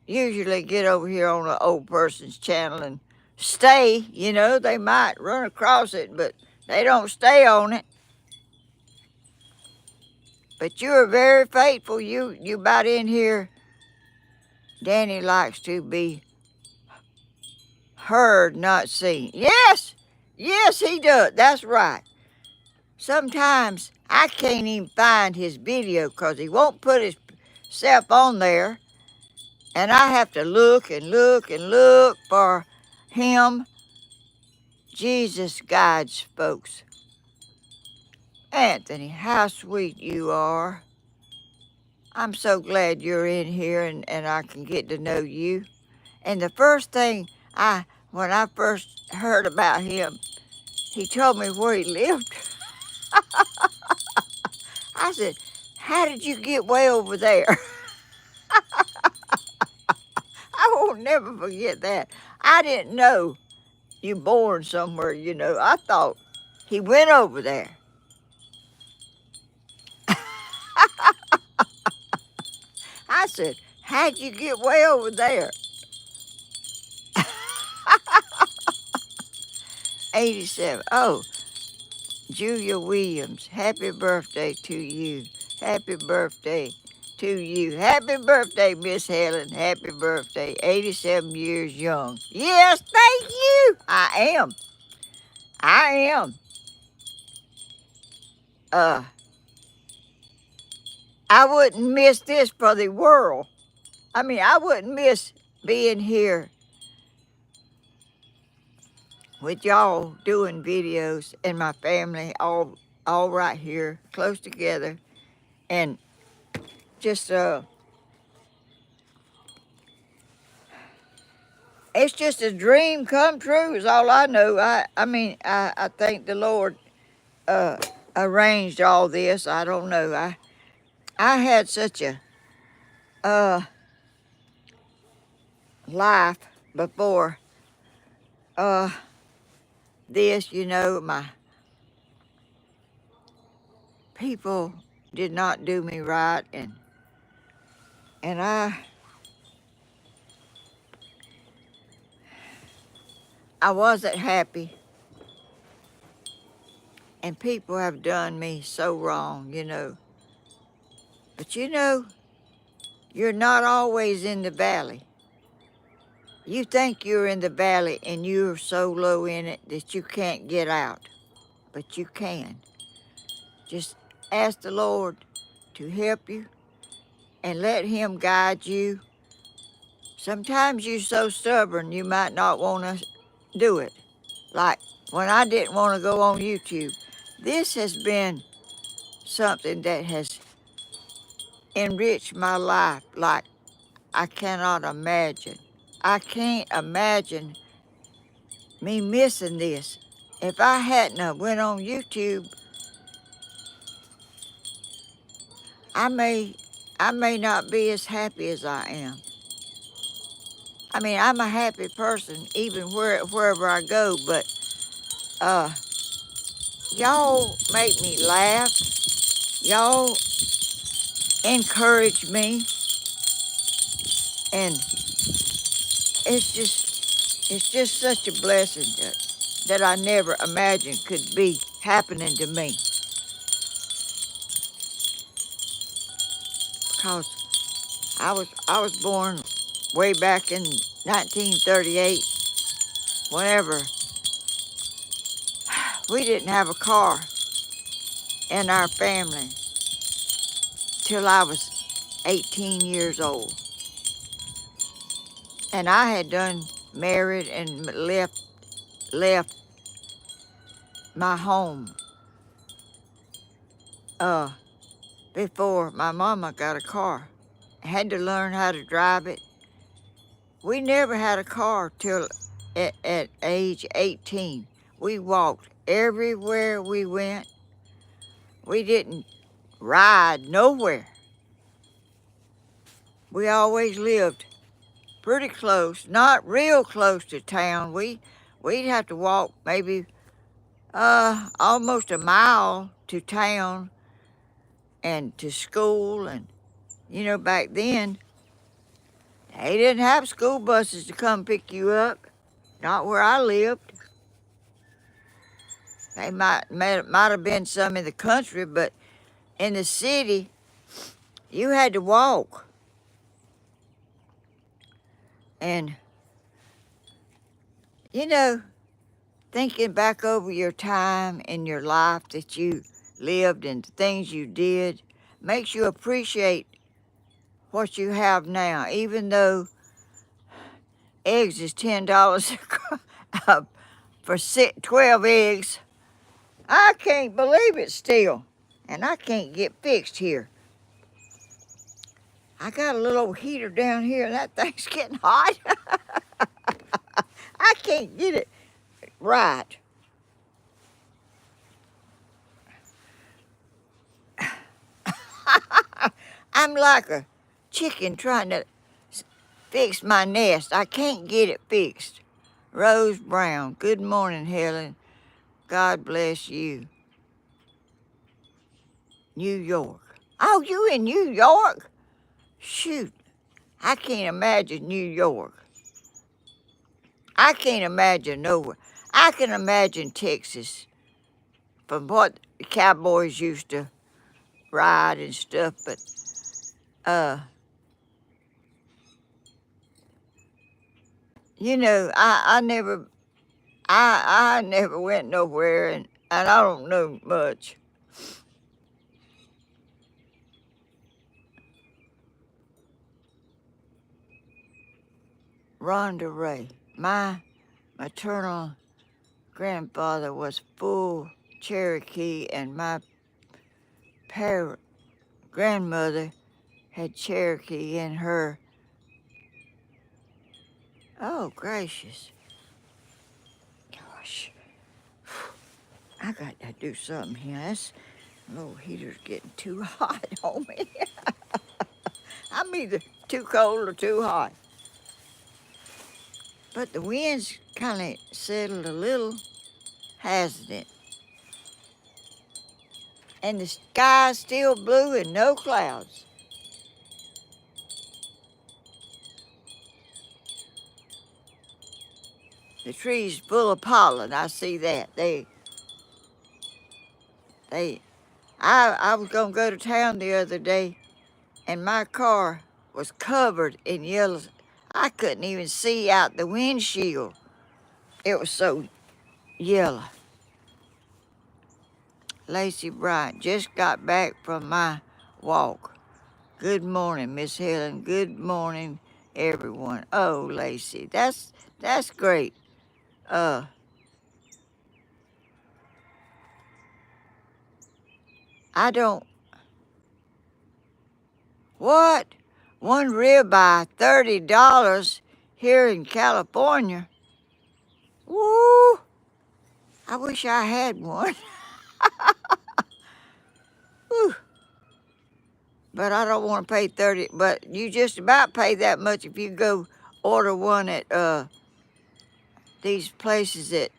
usually get over here on an old person's channel and stay. They might run across it, but they don't stay on it. But you're very faithful. You about in here. Danny likes to be heard, not seen. Yes, he does. That's right. Sometimes I can't even find his video because he won't put himself on there. And I have to look and look and look for Him, Jesus guides folks. Anthony, how sweet you are. I'm so glad you're in here and I can get to know you. And the first thing when I first heard about him, he told me where he lived. I said, how did you get way over there? I won't never forget that. I didn't know you born somewhere, you know. I thought he went over there. I said, how'd you get way over there? 87. Oh, Julia Williams, happy birthday to you. Happy birthday to you. Happy birthday, Miss Helen. Happy birthday. 87 years young. Yes, thank you. I am. I am. I wouldn't miss this for the world. I mean, I wouldn't miss being here with y'all doing videos and my family all right here, close together. And just it's just a dream come true is all I know. I thank the Lord arranged all this. I don't know. I had such a life before this, you know. My people did not do me right, and I wasn't happy, and people have done me so wrong, you know. But you know, you're not always in the valley. You think you're in the valley and you're so low in it that you can't get out, but you can. Just ask the Lord to help you and let him guide you. Sometimes you're so stubborn you might not want to do it. Like when I didn't want to go on YouTube. This has been something that has enriched my life like I cannot imagine. I can't imagine me missing this. If I hadn't have went on YouTube, I may not be as happy as I am. I mean, I'm a happy person even wherever I go, but y'all make me laugh. Y'all encourage me, and it's just such a blessing that I never imagined could be happening to me. Because I was born way back in 1938. Whenever we didn't have a car in our family till I was 18 years old. And I had done married and left my home before my mama got a car. I had to learn how to drive it. We never had a car till at age 18. We walked everywhere we went. We didn't ride nowhere. We always lived pretty close, not real close to town. We'd have to walk maybe almost a mile to town and to school. And you know, back then they didn't have school buses to come pick you up. Not where I lived. They might have been some in the country, but in the city you had to walk. And you know, thinking back over your time in your life that you lived and the things you did makes you appreciate what you have now, even though eggs is $10 for 12 eggs. I can't believe it still. And I can't get fixed here. I got a little old heater down here and that thing's getting hot. I can't get it right. I'm like a chicken trying to fix my nest. I can't get it fixed. Rose Brown. Good morning, Helen. God bless you. New York. Oh, you in New York? Shoot. I can't imagine New York. I can't imagine nowhere. I can imagine Texas from what the cowboys used to ride and stuff, but you know, I never went nowhere, and I don't know much. Rhonda Ray. My maternal grandfather was full Cherokee, and my grandmother had Cherokee in her. Oh, gracious. Gosh. I got to do something here. This little heater's getting too hot on me. I'm either too cold or too hot. But the wind's kind of settled a little, hasn't it? And the sky's still blue and no clouds. The tree's full of pollen. I see that. I was gonna go to town the other day, and my car was covered in yellow. I couldn't even see out the windshield. It was so yellow. Lacey Bryant just got back from my walk. Good morning, Miss Helen. Good morning, everyone. Oh, Lacey, that's great. I don't. What? One ribeye, $30 here in California. Woo! I wish I had one. Whew. But I don't want to pay 30. But you just about pay that much if you go order one at these places that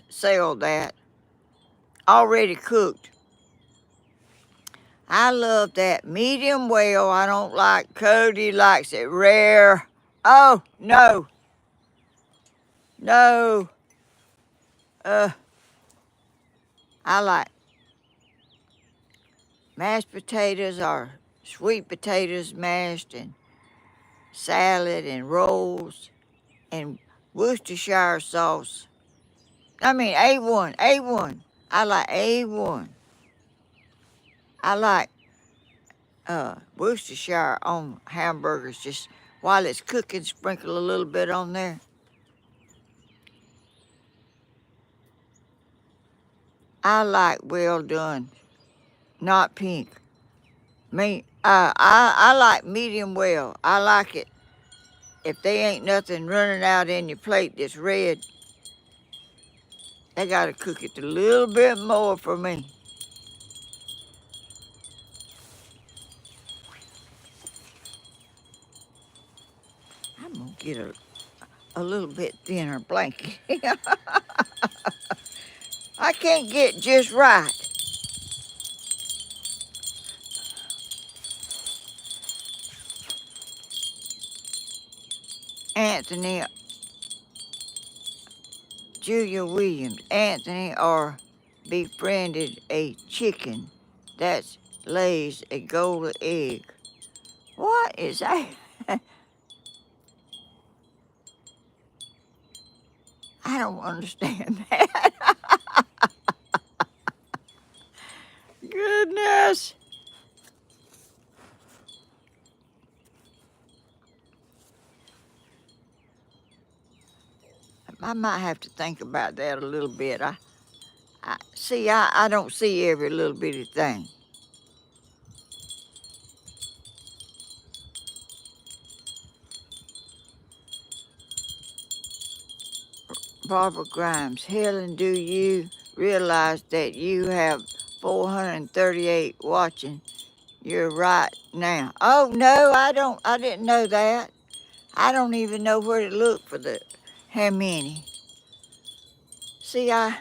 sell that already cooked. I love that medium well. I don't like. Cody likes it rare. Oh no, no. I like mashed potatoes or sweet potatoes mashed, and salad and rolls and Worcestershire sauce. I mean A1, A1. I like A1. I like Worcestershire on hamburgers. Just while it's cooking, sprinkle a little bit on there. I like well done, not pink. I like medium well. I like it. If they ain't nothing running out in your plate that's red, they gotta cook it a little bit more for me. I'm gonna get a little bit thinner blanket. I can't get just right. Anthony, Julia Williams, Anthony or befriended a chicken that lays a golden egg. What is that? I don't understand that. Goodness. I might have to think about that a little bit. I don't see every little bitty thing. Barbara Grimes, Helen, do you realize that you have 438 watching you right now? Oh no, I didn't know that. I don't even know where to look for how many. See, I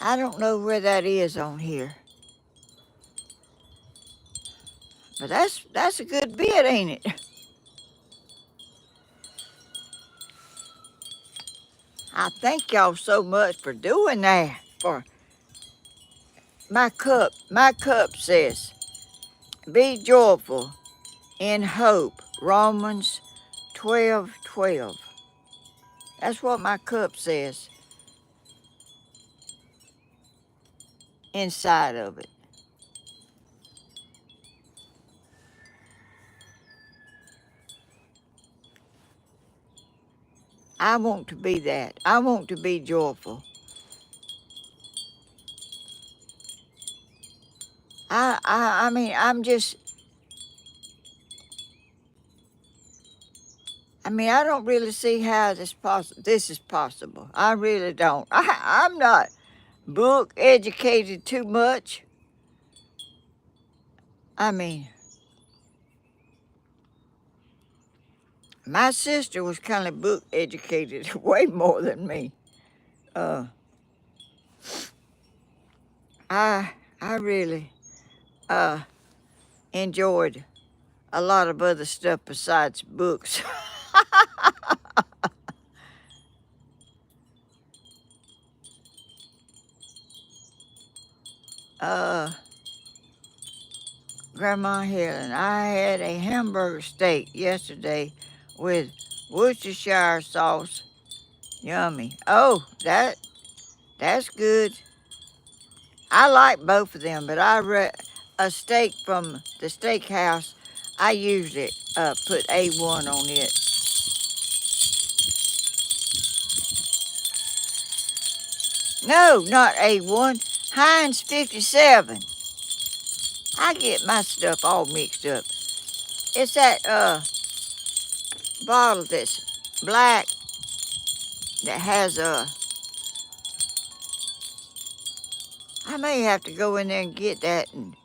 don't know where that is on here. But that's a good bit, ain't it? I thank y'all so much for doing that. For my cup says, be joyful in hope. Romans 12:12. That's what my cup says inside of it. I want to be that. I want to be joyful. I mean, I don't really see how this is possible. I really don't. I'm not book educated too much. I mean, my sister was kind of book educated way more than me. Uh, I really enjoyed a lot of other stuff besides books. uh, Grandma Helen, I had a hamburger steak yesterday with Worcestershire sauce. Yummy. Oh, that's good. I like both of them, but a steak from the steakhouse, I usually put A1 on it. No, not A1. Heinz 57. I get my stuff all mixed up. It's that bottle that's black that has I may have to go in there and get that. And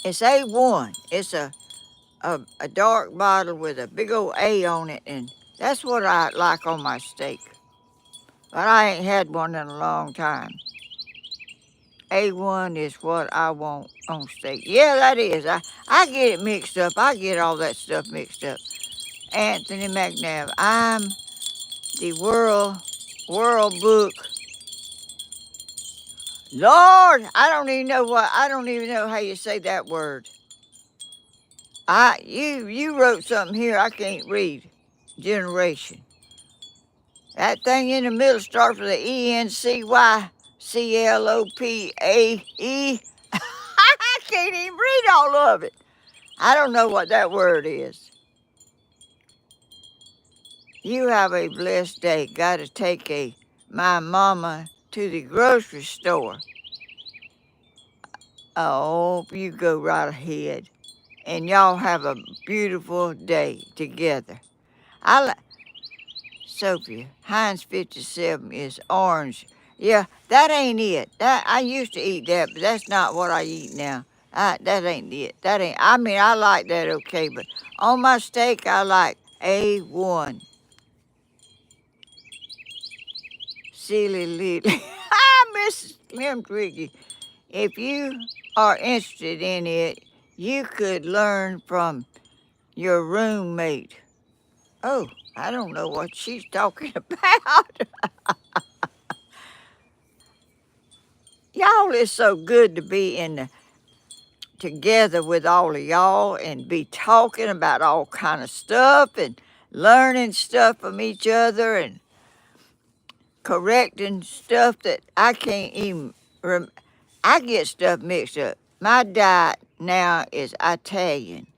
it's A1. It's a dark bottle with a big old A on it, and that's what I like on my steak. But I ain't had one in a long time. A1 is what I want on steak. Yeah, that is. I get it mixed up. I get all that stuff mixed up. Anthony McNabb. I'm the world book. Lord, I don't even know how you say that word. You wrote something here I can't read. Generation. That thing in the middle starts with a ENCYCLOPAE. I can't even read all of it. I don't know what that word is. You have a blessed day. Got to take my mama to the grocery store. Oh, you go right ahead. And y'all have a beautiful day together. Sophia, Heinz 57 is orange. Yeah, that ain't it. That I used to eat that, but that's not what I eat now. That ain't it. That ain't. I mean, I like that okay, but on my steak, I like A1. Silly little. Miss Slim Twiggy. If you are interested in it, you could learn from your roommate. Oh, I don't know what she's talking about. Y'all is so good to be together with all of y'all and be talking about all kind of stuff and learning stuff from each other and correcting stuff that I can't even I get stuff mixed up. My diet now is Italian.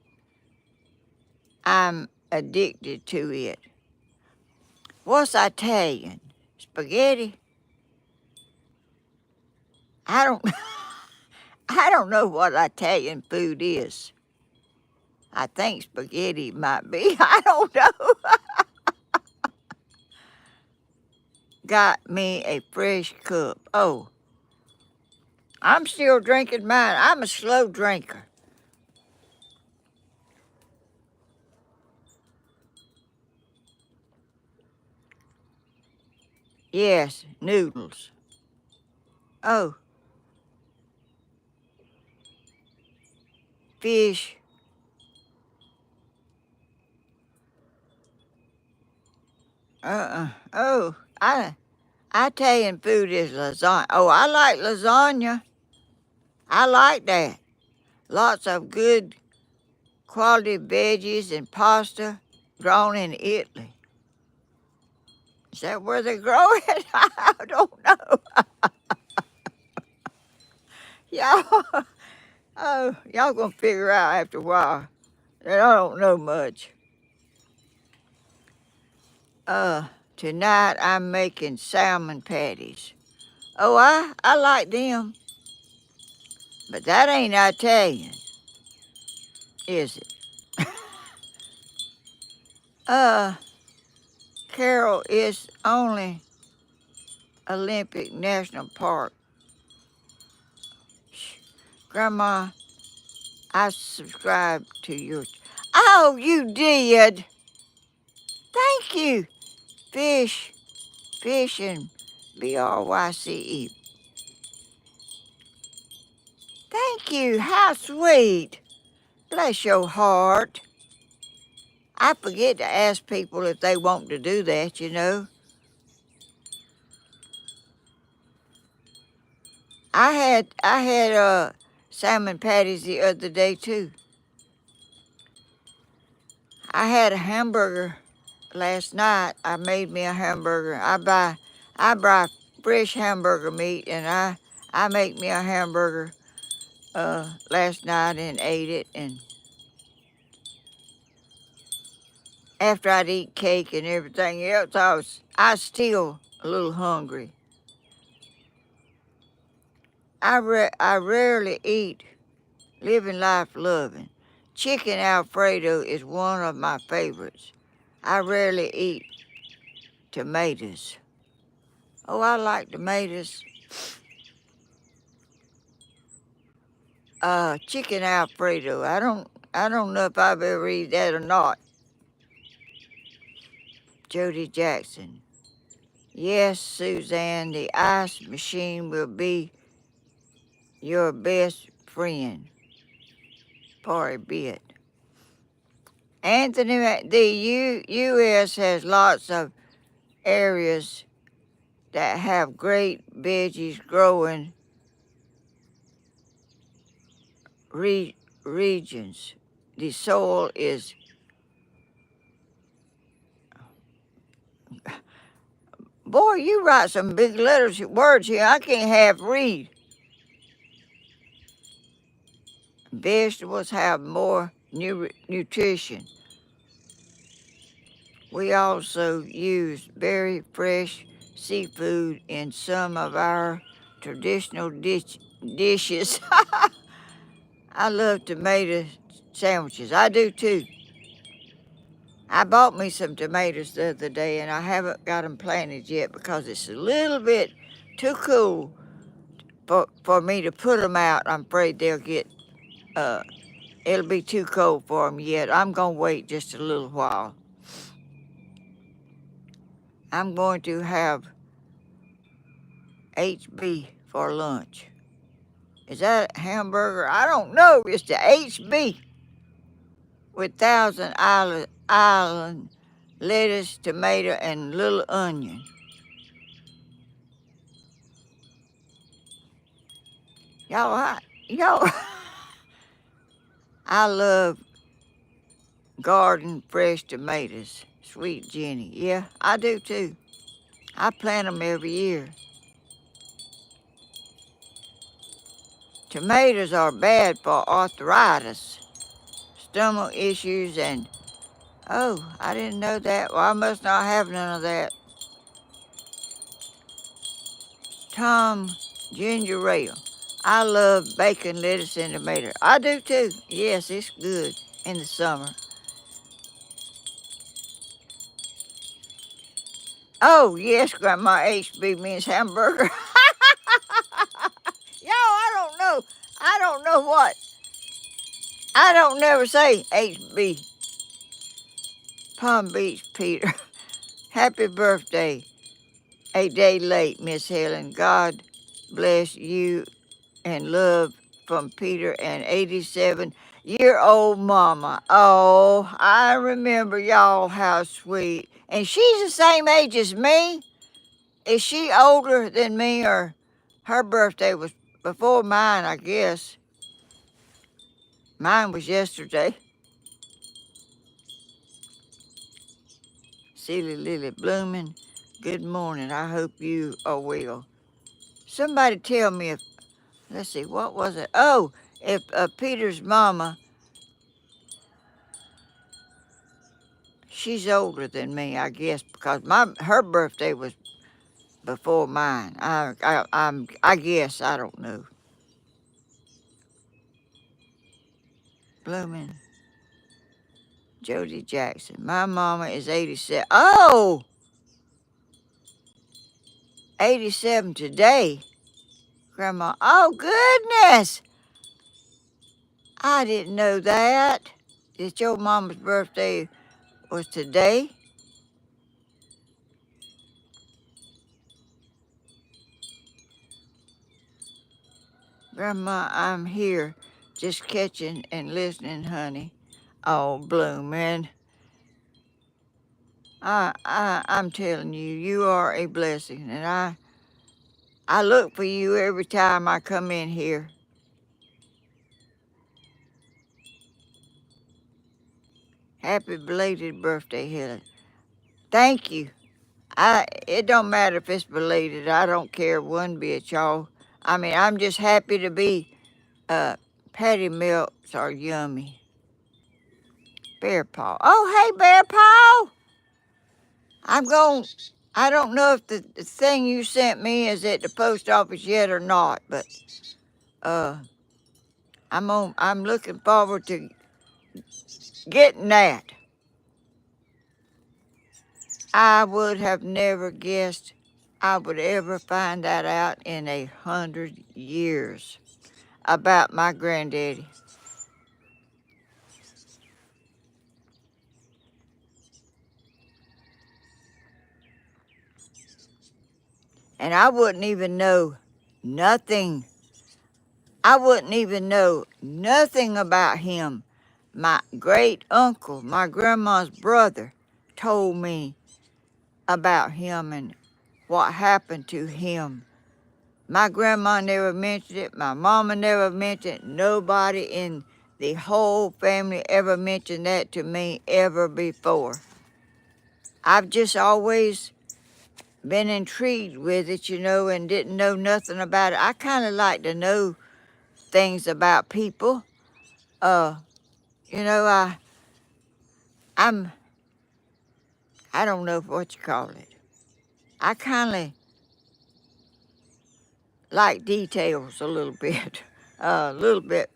I'm addicted to it. What's Italian? Spaghetti? I don't I don't know what Italian food is. I think spaghetti might be. I don't know. Got me a fresh cup. Oh, I'm still drinking mine. I'm a slow drinker. Yes, noodles. Oh, fish. Oh, Italian food is lasagna. Oh, I like lasagna. I like that. Lots of good quality veggies and pasta grown in Italy. Is that where they grow it? I don't know. Y'all, oh, y'all gonna figure out after a while that I don't know much. Uh, Tonight I'm making salmon patties. Oh, I like them, but that ain't Italian, is it? Uh, Carroll is only Olympic National Park. Grandma, I subscribe to your. Oh, you did. Thank you. Fish, and BRYCE. Thank you. How sweet. Bless your heart. I forget to ask people if they want to do that. I had salmon patties the other day too. I had a hamburger last night. I made me a hamburger. I buy fresh hamburger meat, and I make me a hamburger last night and ate it. And after I'd eat cake and everything else, I was still a little hungry. I rarely eat living life loving. Chicken Alfredo is one of my favorites. I rarely eat tomatoes. Oh, I like tomatoes. Chicken Alfredo. I don't know if I've ever eaten that or not. Jody Jackson. Yes, Suzanne, the ice machine will be your best friend for a bit. Anthony, the U.S. has lots of areas that have great veggies growing regions. The soil is, boy, you write some big words here. I can't half read. Vegetables have more nutrition. We also use very fresh seafood in some of our traditional dishes. I love tomato sandwiches. I do too. I bought me some tomatoes the other day, and I haven't got them planted yet because it's a little bit too cool for me to put them out. I'm afraid it'll be too cold for them yet. I'm going to wait just a little while. I'm going to have HB for lunch. Is that a hamburger? I don't know. It's the HB with Thousand Island lettuce, tomato, and little onion. Y'all, I love garden fresh tomatoes. Sweet Jenny. Yeah, I do too. I plant them every year. Tomatoes are bad for arthritis, stomach issues, and Oh, I didn't know that. Well, I must not have none of that. Tom ginger ale. I love bacon, lettuce, and tomato. I do too. Yes, it's good in the summer. Oh, yes, Grandma HB means hamburger. Yo, I don't know. I don't know what. I don't never say HB. Palm Beach, Peter. Happy birthday. A day late, Miss Helen. God bless you and love from Peter and 87-year-old Mama. Oh, I remember y'all. How sweet. And she's the same age as me. Is she older than me, or her birthday was before mine, I guess? Mine was yesterday. Silly Lily blooming. Good morning. I hope you are well. Somebody tell me if, let's see, what was it? Oh, if Peter's mama, she's older than me, I guess, because her birthday was before mine. I guess, I don't know. Blooming. Jody Jackson. My mama is 87. Oh, 87 today. Grandma. Oh, goodness. I didn't know that. That your mama's birthday was today. Grandma, I'm here just catching and listening, honey. Oh, Bloomin'. I'm telling you, you are a blessing, and I look for you every time I come in here. Happy belated birthday, Helen. Thank you. It don't matter if it's belated. I don't care one bit, y'all. I mean, I'm just happy to be. Patty melts are yummy. Bear paw. Oh, hey, bear paw. I'm going. I don't know if the thing you sent me is at the post office yet or not, but uh, I'm looking forward to getting that. I would have never guessed I would ever find that out in 100 years about my granddaddy. And I wouldn't even know nothing. I wouldn't even know nothing about him. My great uncle, my grandma's brother, told me about him and what happened to him. My grandma never mentioned it. My mama never mentioned it. Nobody in the whole family ever mentioned that to me ever before. I've just always been intrigued with it, and didn't know nothing about it. I kind of like to know things about people. Uh, you know, I'm, I don't know what you call it. I kind of like details a little bit, a little bit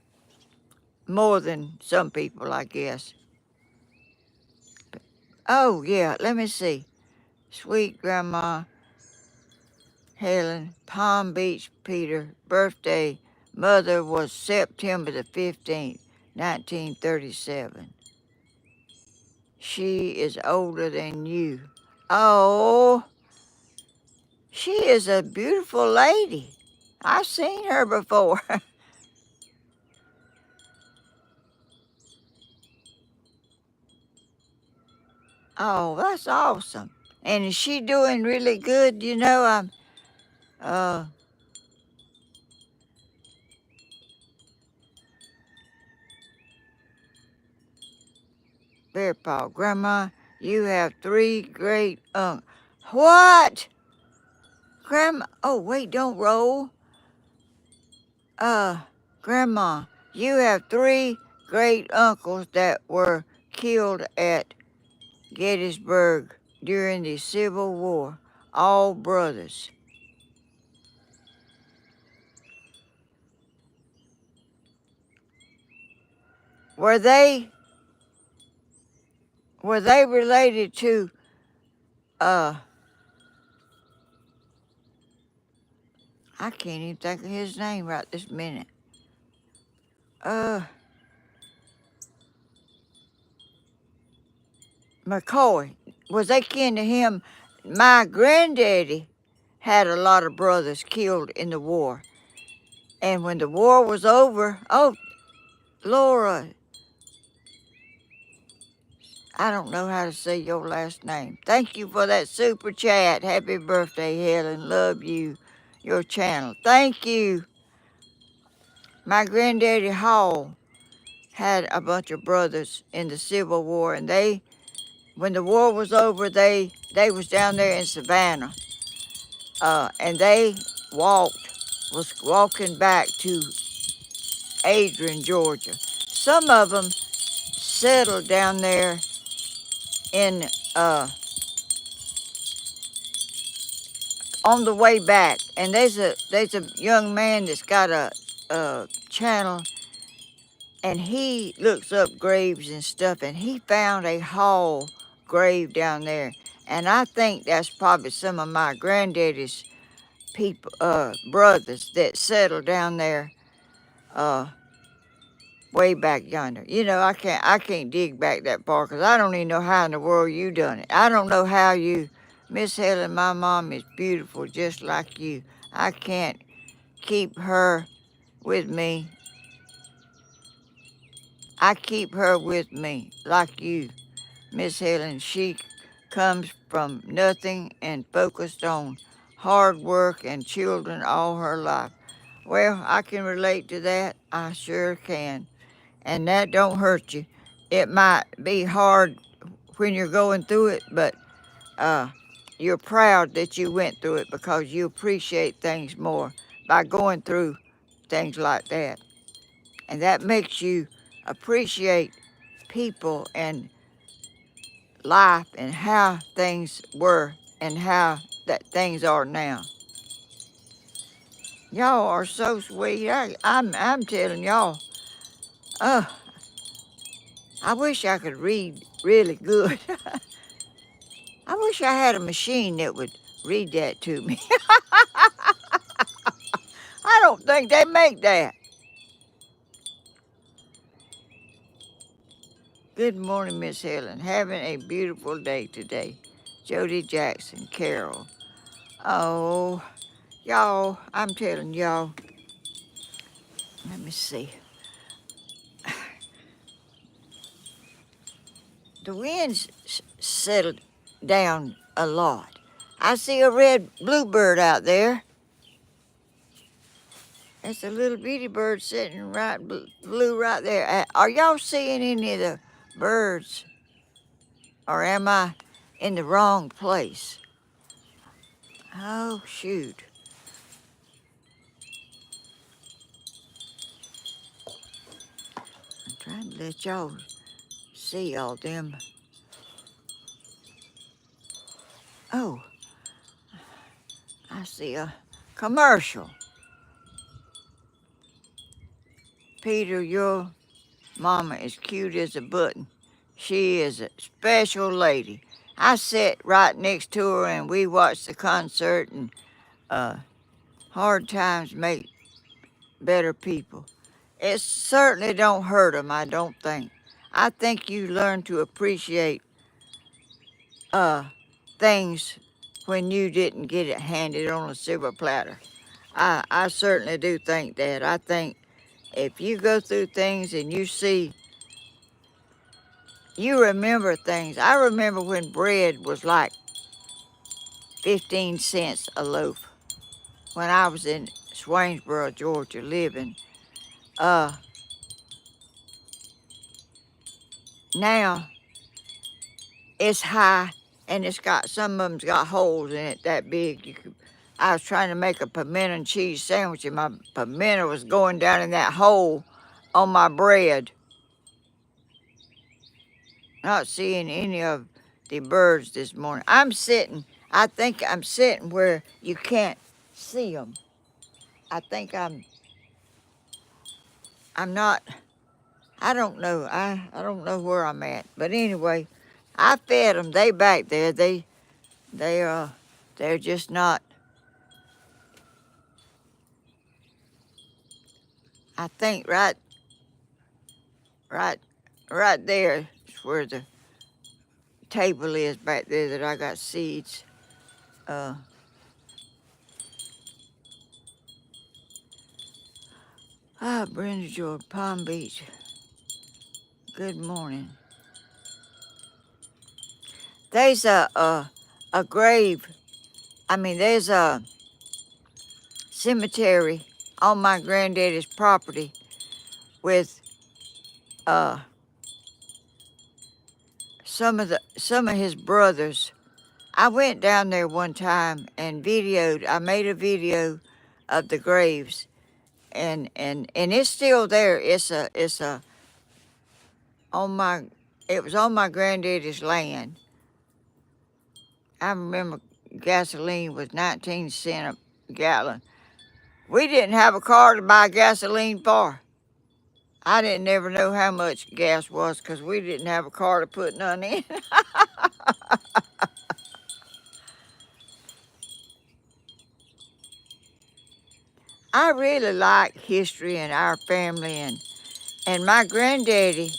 more than some people, I guess. Oh, yeah, let me see. Sweet Grandma Helen, Palm Beach, Peter, birthday. Mother was September the 15th, 1937. She is older than you. Oh, she is a beautiful lady. I've seen her before. Oh, that's awesome. And is she doing really good? I'm uh Bear Paw. Grandma, you have three great What? Grandma, oh wait, don't roll. Uh Grandma, you have three great uncles that were killed at Gettysburg during the Civil War. All brothers. Were they related to uh I can't even think of his name right this minute. Uh McCoy. Was they kin to him? My granddaddy had a lot of brothers killed in the war. And when the war was over, oh, Laura, I don't know how to say your last name. Thank you for that super chat. Happy birthday, Helen. Love you, your channel. Thank you. My granddaddy Hall had a bunch of brothers in the Civil War, and when the war was over, they was down there in Savannah, and they was walking back to Adrian, Georgia. Some of them settled down there in on the way back, and there's a young man that's got a channel, and he looks up graves and stuff, and he found a Hall grave down there, and I think that's probably some of my granddaddy's people, brothers that settled down there, uh, way back yonder. You know, I can't dig back that far because I don't even know how in the world you done it. I don't know how you, Miss Helen, my mom is beautiful just like you. I can't keep her with me. I keep her with me like you, Miss Helen. She comes from nothing and focused on hard work and children all her life. Well, I can relate to that. I sure can. And that don't hurt you. It might be hard when you're going through it, but you're proud that you went through it because you appreciate things more by going through things like that. And that makes you appreciate people and life and how things were and how that things are now. Y'all are so sweet. I'm telling y'all. Uh, I wish I could read really good. I wish I had a machine that would read that to me. I don't think they make that. Good morning, Miss Helen. Having a beautiful day today. Jody Jackson, Carol. Oh, y'all, I'm telling y'all. Let me see. The wind's settled down a lot. I see a red bluebird out there. It's a little bitty bird sitting right blue right there. Are y'all seeing any of the birds, or am I in the wrong place? Oh shoot! I'm trying to let y'all see all them. Oh, I see a commercial. Peter, your mama is cute as a button. She is a special lady. I sat right next to her and we watched the concert, and hard times make better people. It certainly don't hurt them, I don't think. I think you learn to appreciate uh, things when you didn't get it handed on a silver platter. I certainly do think that. I think if you go through things and you see, you remember things. I remember when bread was like 15 cents a loaf when I was in Swainsboro, Georgia, living. Uh, Now it's high, and it's got, some of them's got holes in it that big. I was trying to make a pimento and cheese sandwich, and my pimento was going down in that hole on my bread. Not seeing any of the birds this morning. I think I'm sitting where you can't see them. I think I'm not, I don't know. I don't know where I'm at. But anyway, I fed them. They back there. They're just not, I think right, right there is where the table is back there that I got seeds. Uh, Brenda George, Palm Beach. Good morning. There's a grave. I mean, there's a cemetery on my granddaddy's property with uh some of his brothers. I went down there one time and videoed. I made a video of the graves, and it's still there. It's a on my it was on my granddaddy's land. I remember gasoline was 19 cents a gallon. We didn't have a car to buy gasoline for. I didn't ever know how much gas was because we didn't have a car to put none in. I really like history and our family and my granddaddy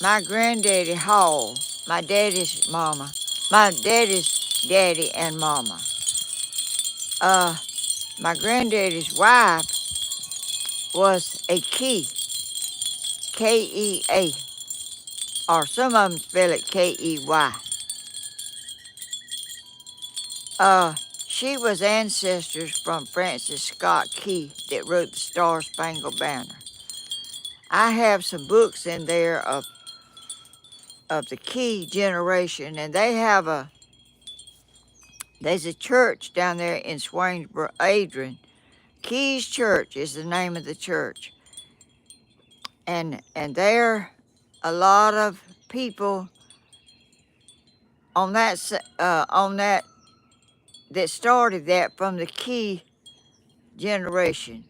Hall, my daddy's mama, my daddy's daddy and mama. Uh, my granddaddy's wife was a Key, Kea, or some of them spell it Key. Uh, she was ancestors from Francis Scott Key that wrote the Star Spangled Banner. I have some books in there of the Key generation, and there's a church down there in Swainsboro, Adrian. Key's Church is the name of the church, and there a lot of people on that started that from the Key generation.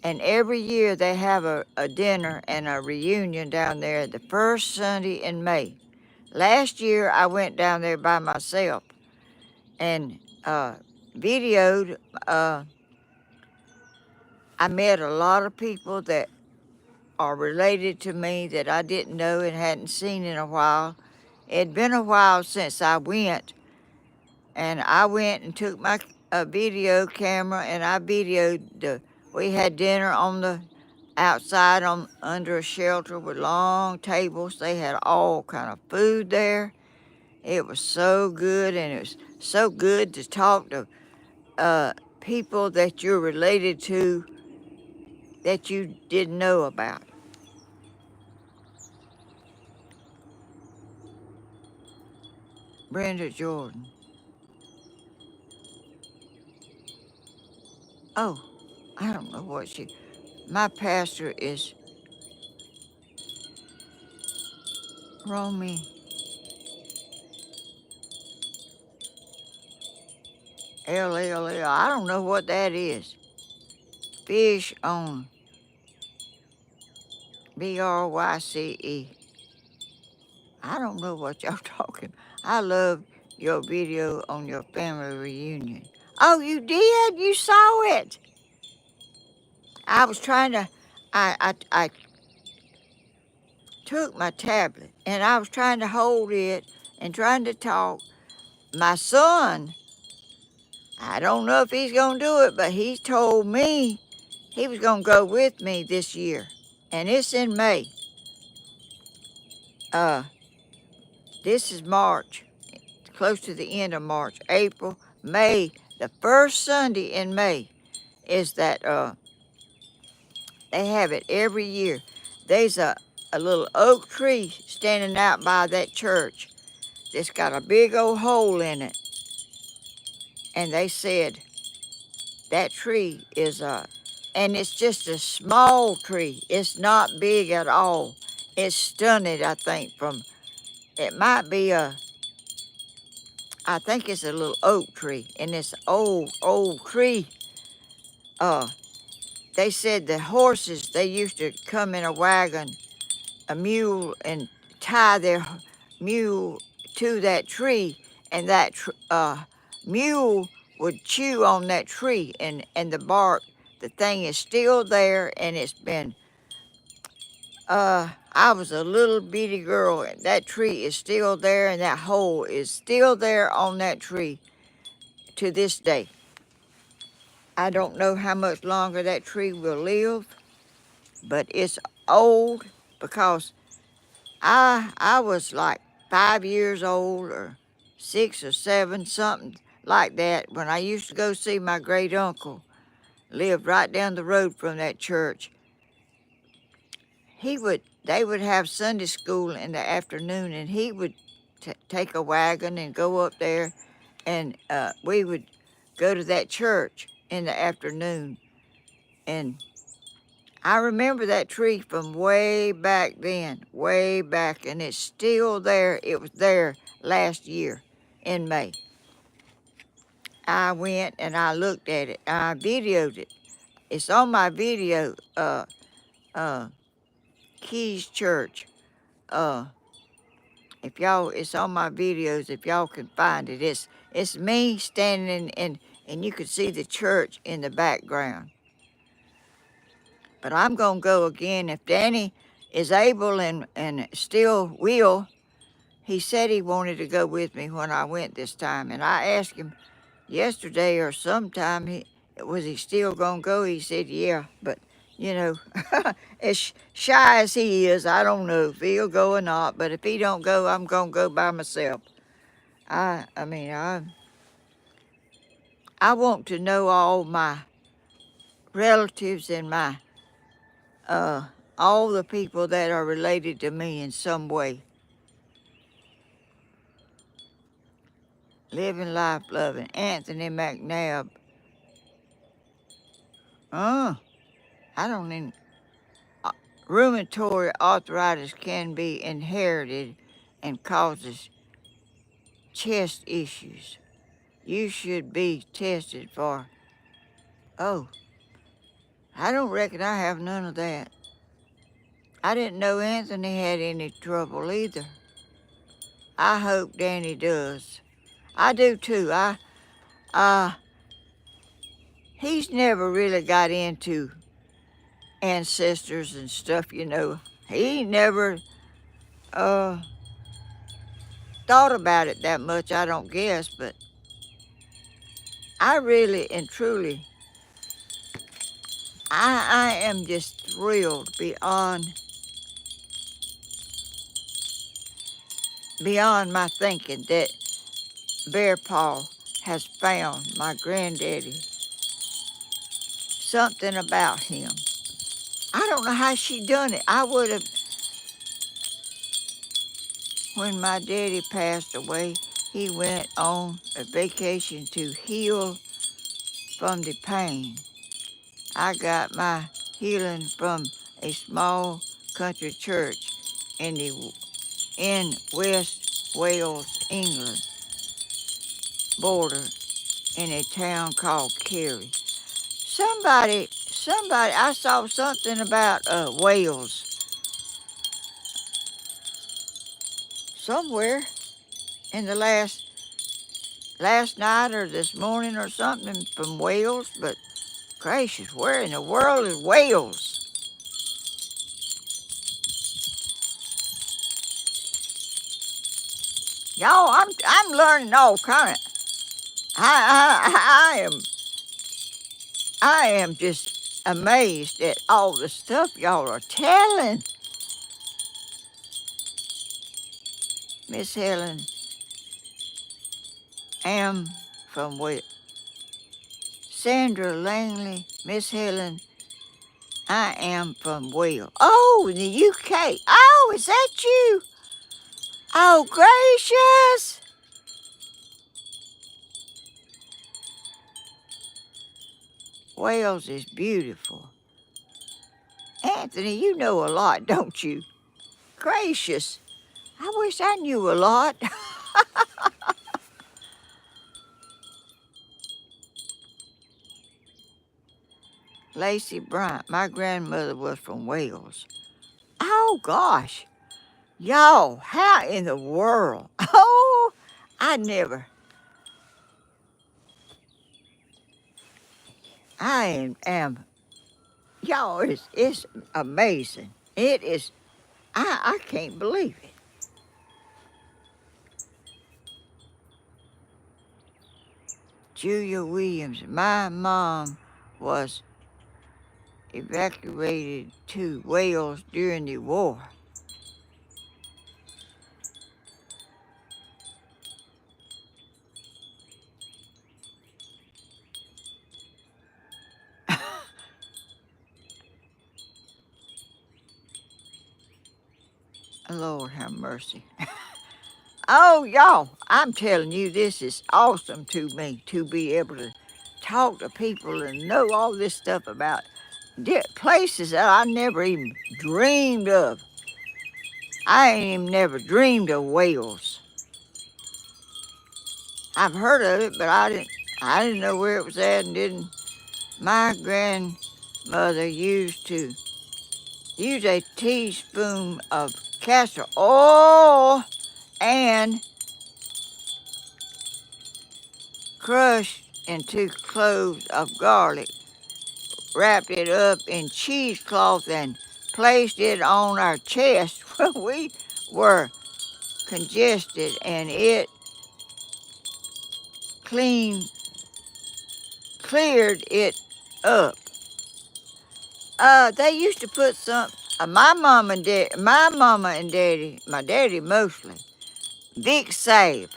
And every year they have a dinner and a reunion down there the first Sunday in May. Last year I went down there by myself and videoed. I met a lot of people that are related to me that I didn't know and hadn't seen in a while. It'd been a while since I went, and I went and took my video camera and I videoed we had dinner on the outside on under a shelter with long tables. They had all kind of food there. It was so good, and it was so good to talk to people that you're related to that you didn't know about. Brenda Jordan. Oh, I don't know what my pastor is Romy LLL. I don't know what that is. Fish on BRYCE. I don't know what y'all talking. I love your video on your family reunion. Oh, you did? You saw it? I was trying to. I took my tablet and I was trying to hold it and trying to talk. My son, I don't know if he's gonna do it, but he told me he was gonna go with me this year, and it's in May. Uh, this is March, close to the end of March, April, May. The first Sunday in May is that they have it every year. There's a little oak tree standing out by that church that's got a big old hole in it. And they said that tree is and it's just a small tree. It's not big at all. It's stunted, I think, it might be I think it's a little oak tree. And this old tree, uh, they said the horses, they used to come in a wagon, a mule, and tie their mule to that tree, and that mule would chew on that tree, and the bark, the thing is still there, and it's been, I was a little bitty girl, and that tree is still there, and that hole is still there on that tree to this day. I don't know how much longer that tree will live, but it's old because I was like 5 years old or 6 or 7, something like that, when I used to go see my great uncle, lived right down the road from that church. They would have Sunday school in the afternoon, and he would take a wagon and go up there, and we would go to that church in the afternoon. And I remember that tree from way back then, way back, and it's still there. It was there last year in May. I went and I looked at it. I videoed it. It's on my video, uh, Keys Church. Uh, if y'all, it's on my videos. If y'all can find it, it's me standing and you can see the church in the background. But I'm gonna go again if Danny is able and still will. He said he wanted to go with me when I went this time, and I asked him yesterday or sometime, was he still gonna go? He said yeah, but you know, as shy as he is, I don't know if he'll go or not. But if he don't go, I'm gonna go by myself. I mean, I want to know all my relatives and my all the people that are related to me in some way. Living life loving. Anthony McNabb. I don't even. Rheumatoid arthritis can be inherited and causes chest issues. You should be tested for. Oh, I don't reckon I have none of that. I didn't know Anthony had any trouble either. I hope Danny does. I do too. He's never really got into ancestors and stuff, you know. He never thought about it that much, I don't guess, but I really and truly, I am just thrilled beyond my thinking that Bear Paw has found my granddaddy. Something about him. I don't know how she done it. I would have, when my daddy passed away, he went on a vacation to heal from the pain. I got my healing from a small country church in West Wales, England, border in a town called Kerry. Somebody, I saw something about Wales somewhere in the last night or this morning or something from Wales, but gracious, where in the world is Wales? Y'all, I'm learning all kind of. I am just amazed at all the stuff y'all are telling. Miss Helen am from Wales. Sandra Langley, Miss Helen, I am from Wales. Oh, in the UK. Oh, is that you? Oh, gracious. Wales is beautiful. Anthony, you know a lot, don't you? Gracious. I wish I knew a lot. Lacey Bryant. My grandmother was from Wales. Oh gosh, y'all, how in the world? Oh, I never. I am y'all. It's amazing. It is. I can't believe it. Julia Williams. My mom was evacuated to Wales during the war. Lord have mercy. Oh, y'all, I'm telling you, this is awesome to me to be able to talk to people and know all this stuff about places that I never even dreamed of. I ain't even never dreamed of Wales. I've heard of it, but I didn't know where it was at and didn't. My grandmother used to use a teaspoon of castor oil and crushed into cloves of garlic, wrapped it up in cheesecloth and placed it on our chest when we were congested, and it clean cleared it up. They used to put some. My mama and daddy, my daddy mostly, Vic Save.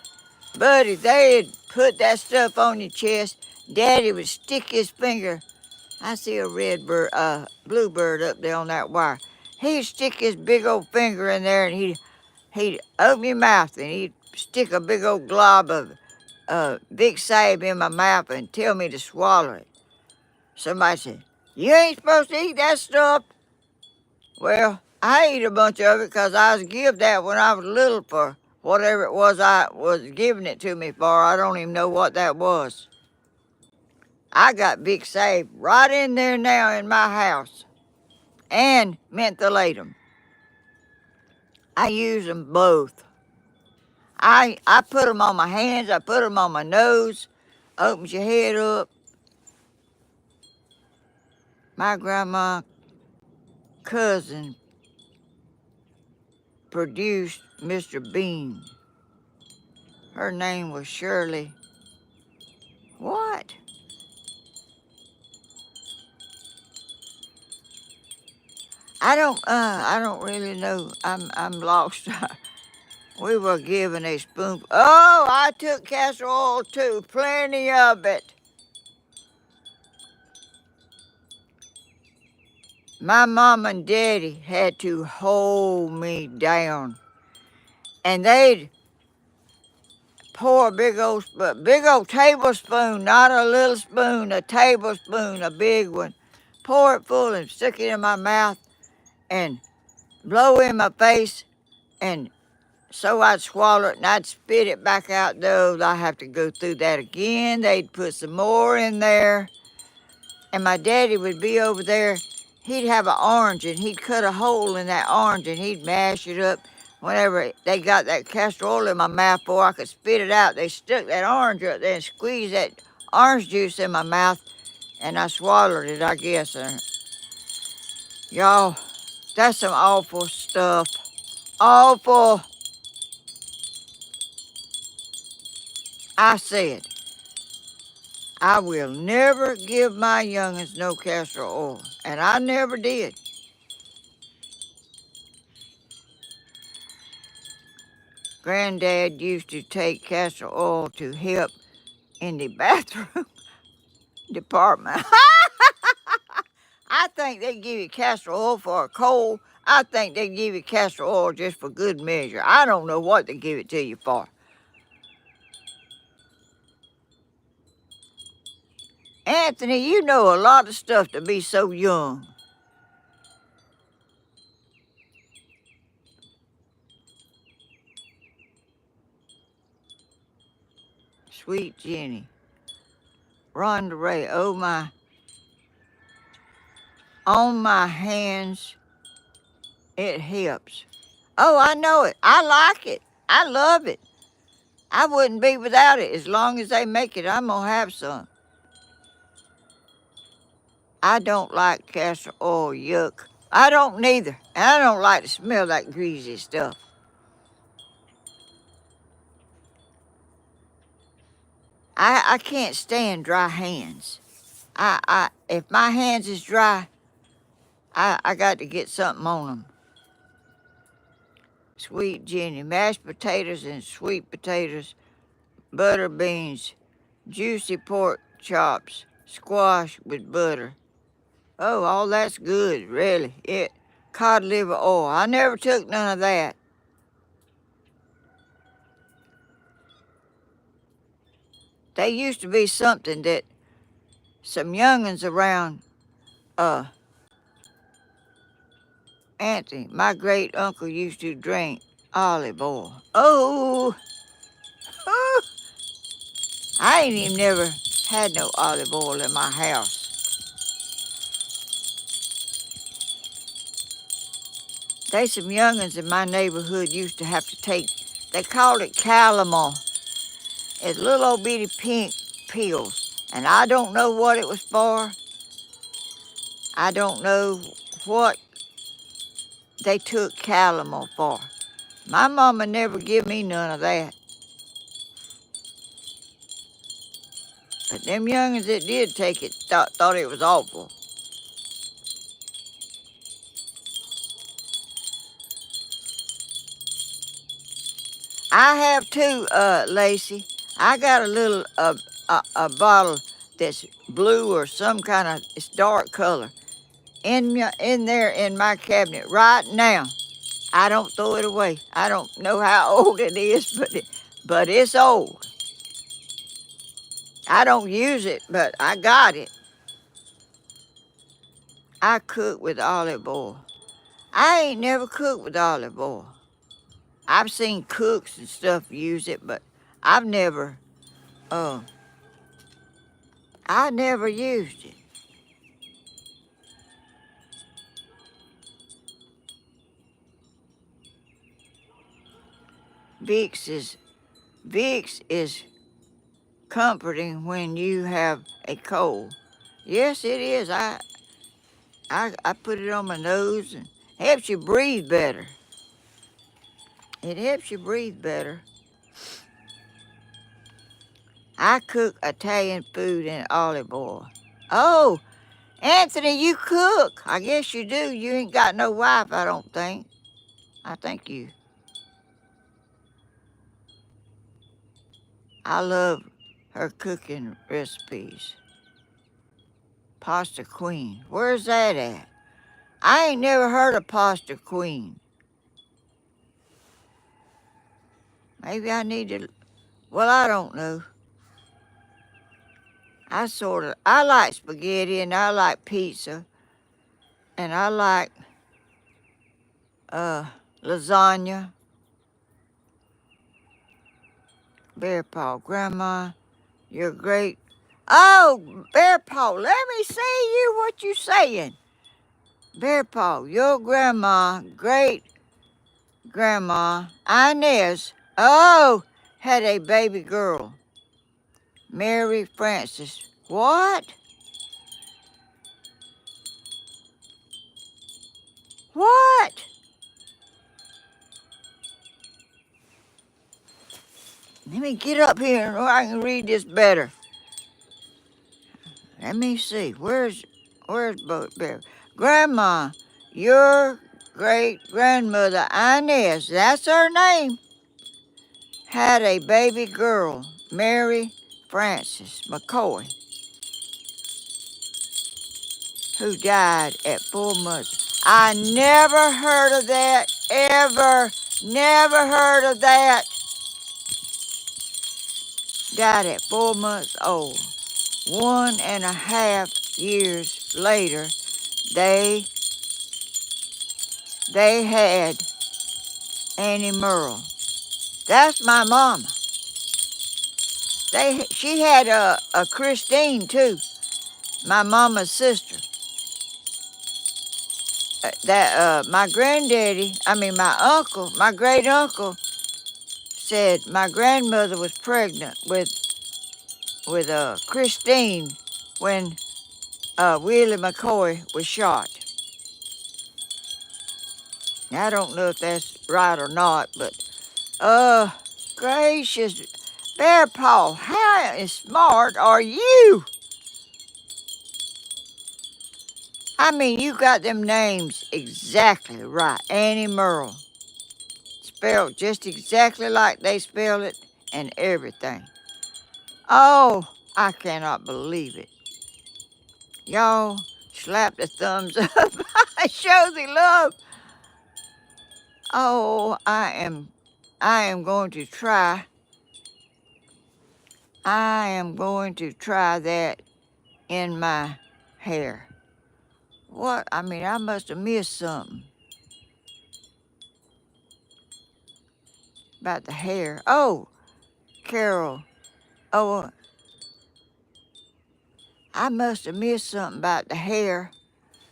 Buddy, they'd put that stuff on your chest. Daddy would stick his finger. I see a red bird, bluebird up there on that wire. He'd stick his big old finger in there and he'd open your mouth and he'd stick a big old glob of Vic Save in my mouth and tell me to swallow it. Somebody said, "You ain't supposed to eat that stuff." Well, I ate a bunch of it because I was give that when I was little for whatever it was I was giving it to me for. I don't even know what that was. I got Vic Save right in there now in my house and mentholatum. I use them both. I put them on my hands. I put them on my nose. Opens your head up. My grandma cousin produced Mr. Bean. Her name was Shirley. What? I don't really know. I'm lost. We were given a spoonful. Oh, I took castor oil too, plenty of it. My mom and daddy had to hold me down, and they'd pour a big old tablespoon, not a little spoon, a tablespoon, a big one. Pour it full and stick it in my mouth and blow in my face, and so I'd swallow it and I'd spit it back out. Though I have to go through that again. They'd put some more in there, and my daddy would be over there. He'd have an orange and he'd cut a hole in that orange and he'd mash it up. Whenever they got that castor oil in my mouth before I could spit it out, they stuck that orange up there and squeezed that orange juice in my mouth, and I swallowed it, I guess. Y'all, that's some awful stuff. Awful. I said, I will never give my youngins no castor oil, and I never did. Granddad used to take castor oil to help in the bathroom department. I think they give you castor oil for a cold. I think they give you castor oil just for good measure. I don't know what they give it to you for. Anthony, you know a lot of stuff to be so young. Sweet Jenny. Rhonda Ray, oh my. on my hands, it helps. Oh, I know it. I like it. I love it. I wouldn't be without it. As long as they make it, I'm going to have some. I don't like castor oil. Yuck. I don't neither. And I don't like to smell that greasy stuff. I can't stand dry hands. If my hands is dry, I got to get something on them. Sweet Jenny, mashed potatoes and sweet potatoes, butter beans, juicy pork chops, squash with butter. Oh, all that's good, really. Cod liver oil. I never took none of that. They used to be something that some young'uns around Anthony, my great uncle, used to drink olive oil. Oh, I ain't even never had no olive oil in my house. They some young'uns in my neighborhood used to have to take, they called it calomel. It's little old bitty pink pills. And I don't know what it was for. I don't know what they took calomel for. My mama never give me none of that. But them young'uns that did take it thought it was awful. I have too, Lacey. I got a little a bottle that's blue or some kind of it's dark color in there in my cabinet right now. I don't throw it away. I don't know how old it is, but it's old. I don't use it, but I got it. I cook with olive oil. I ain't never cooked with olive oil. I've seen cooks and stuff use it, but I've never, uh, I never used it. Vicks is comforting when you have a cold. Yes, it is. I put it on my nose and helps you breathe better. It helps you breathe better. I cook Italian food in olive oil. Oh, Anthony, you cook. I guess you do. You ain't got no wife, I don't think. I think you. I love her cooking recipes. Pasta Queen. Where's that at? I ain't never heard of Pasta Queen. Maybe I need to, well, I don't know. I like spaghetti and I like pizza and I like lasagna. Bear Paw, Grandma, you're great. Oh, Bear Paw, let me see you what you saying. Bear Paw, your grandma, great grandma, Inez, oh, had a baby girl, Mary Frances. What? What? Let me get up here so I can read this better. Let me see. Where's Bear? Grandma, your great grandmother Inez, that's her name, had a baby girl, Mary Frances McCoy, who died at 4 months. I never heard of that, ever. Never heard of that. Died at 4 months old. 1.5 years later, they had Annie Merle. That's my mama. She had a Christine too, my mama's sister. my granddaddy, my uncle, my great uncle said my grandmother was pregnant with Christine when Willie McCoy was shot. Now, I don't know if that's right or not, but uh, gracious, Bear Paw, how smart are you? You got them names exactly right. Annie Merle, spelled just exactly like they spell it and everything. Oh, I cannot believe it. Y'all slap the thumbs up. Show the love. Oh, I am going to try. I am going to try that in my hair. What? I must have missed something about the hair. Oh, Carol. Oh, I must have missed something about the hair.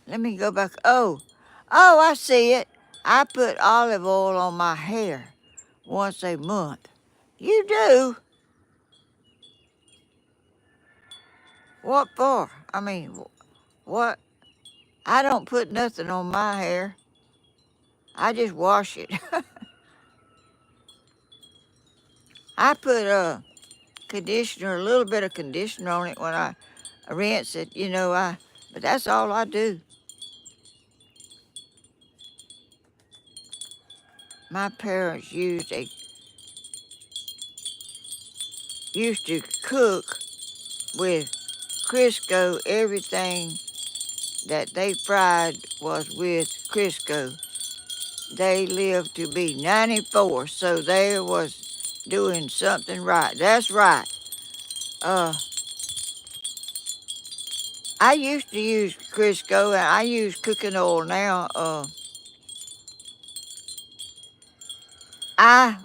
Let me go back. Oh, I see it. I put olive oil on my hair once a month. You do? What for? What? I don't put nothing on my hair. I just wash it. I put conditioner, a little bit of conditioner on it when I rinse it, but that's all I do. My parents used to cook with Crisco. Everything that they fried was with Crisco. They lived to be 94, so they was doing something right. That's right. Uh, I used to use Crisco, and I use cooking oil now.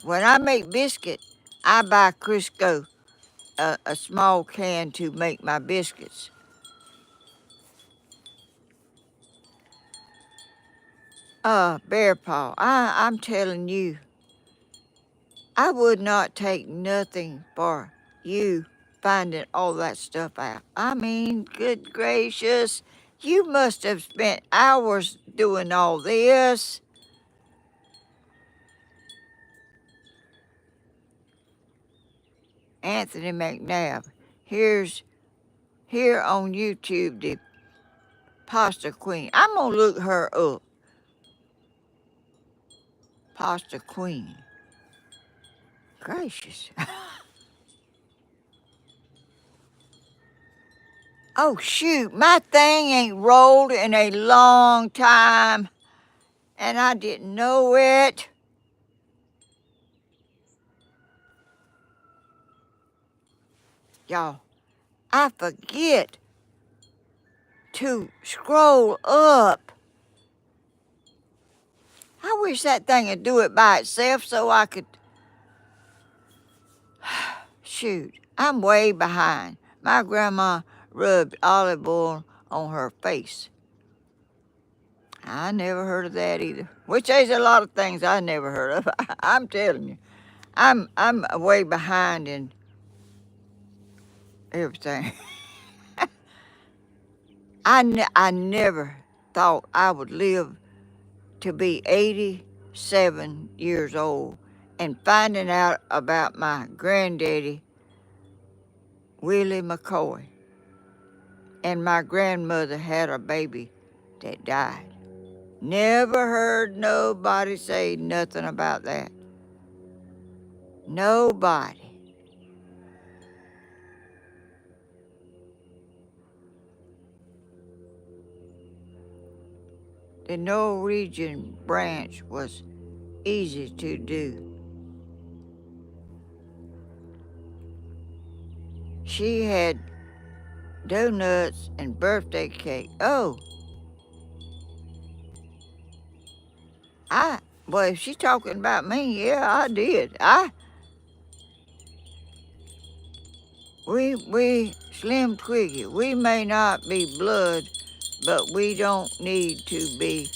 When I make biscuit, I buy Crisco, a small can to make my biscuits. Bear Paw, I'm telling you, I would not take nothing for you finding all that stuff out. Good gracious, you must have spent hours doing all this. Anthony McNabb, here on YouTube, the Pasta Queen. I'm gonna look her up. Pasta Queen. Gracious. Oh shoot, my thing ain't rolled in a long time, and I didn't know it. Y'all, I forget to scroll up. I wish that thing would do it by itself so I could. Shoot, I'm way behind. My grandma rubbed olive oil on her face. I never heard of that either. Which there's a lot of things I never heard of. I'm telling you, I'm way behind in everything. I never thought I would live to be 87 years old and finding out about my granddaddy, Willie McCoy, and my grandmother had a baby that died. Never heard nobody say nothing about that. Nobody. The Norwegian branch was easy to do. She had donuts and birthday cake. Oh, well, if she's talking about me, yeah, I did. We, Slim Twiggy, we may not be blood, but we don't need to be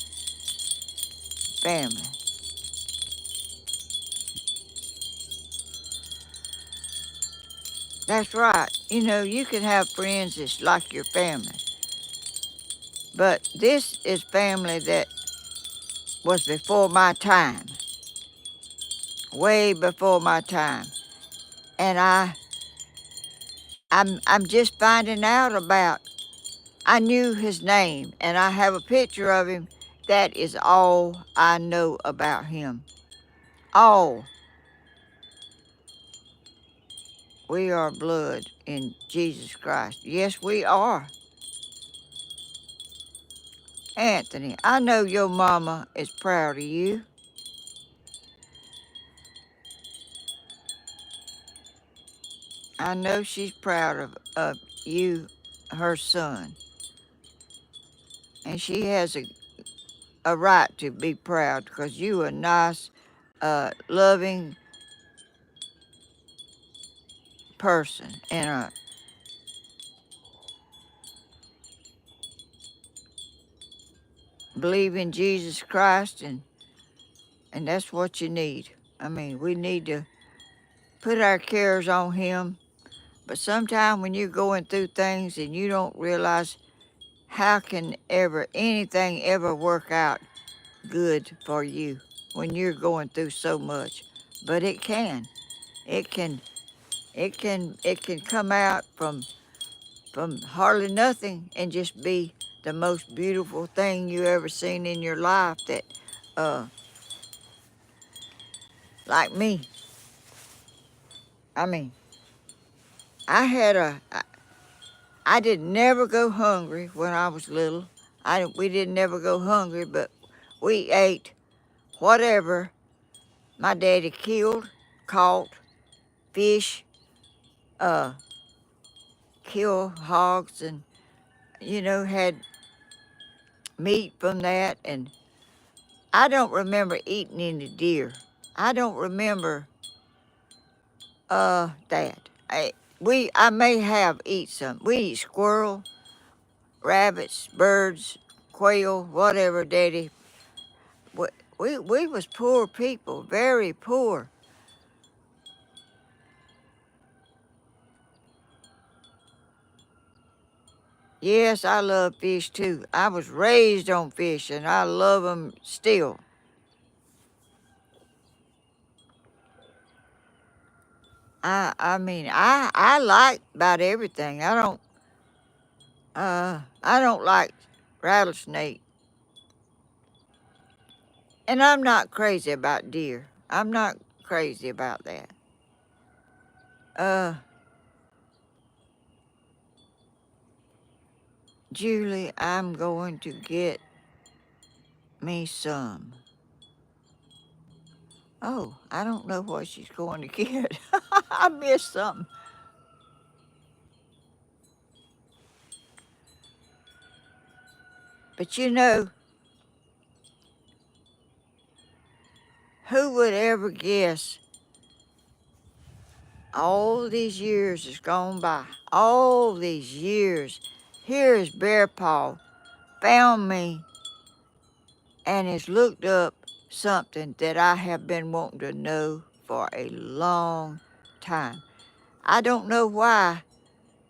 family. That's right. You know, you can have friends that's like your family, but this is family that was before my time, way before my time. And I'm just finding out about. I knew his name, and I have a picture of him. That is all I know about him. All. We are blood in Jesus Christ. Yes, we are. Anthony, I know your mama is proud of you. I know she's proud of you, her son. And she has a right to be proud because you are a nice, loving person and believe in Jesus Christ, and that's what you need. I mean, we need to put our cares on him. But sometimes when you're going through things and you don't realize how can ever anything ever work out good for you when you're going through so much. But it can. It can it can come out from hardly nothing and just be the most beautiful thing you ever seen in your life that uh like me. I mean, I had I did never go hungry when I was little. We didn't never go hungry, but we ate whatever my daddy killed, caught, fish, uh, kill hogs, and had meat from that. And I don't remember eating any deer. I don't remember that. I may have eat some. We eat squirrel, rabbits, birds, quail, whatever, Daddy. We, we was poor people, very poor. Yes, I love fish too. I was raised on fish and I love them still. I mean, I like about everything. I don't like rattlesnake, and I'm not crazy about deer. I'm not crazy about that. Uh, Julie, I'm going to get me some. Oh, I don't know what she's going to get. I missed something. But who would ever guess all these years has gone by? All these years. Here is Bear Paw found me and has looked up something that I have been wanting to know for a long time. I don't know why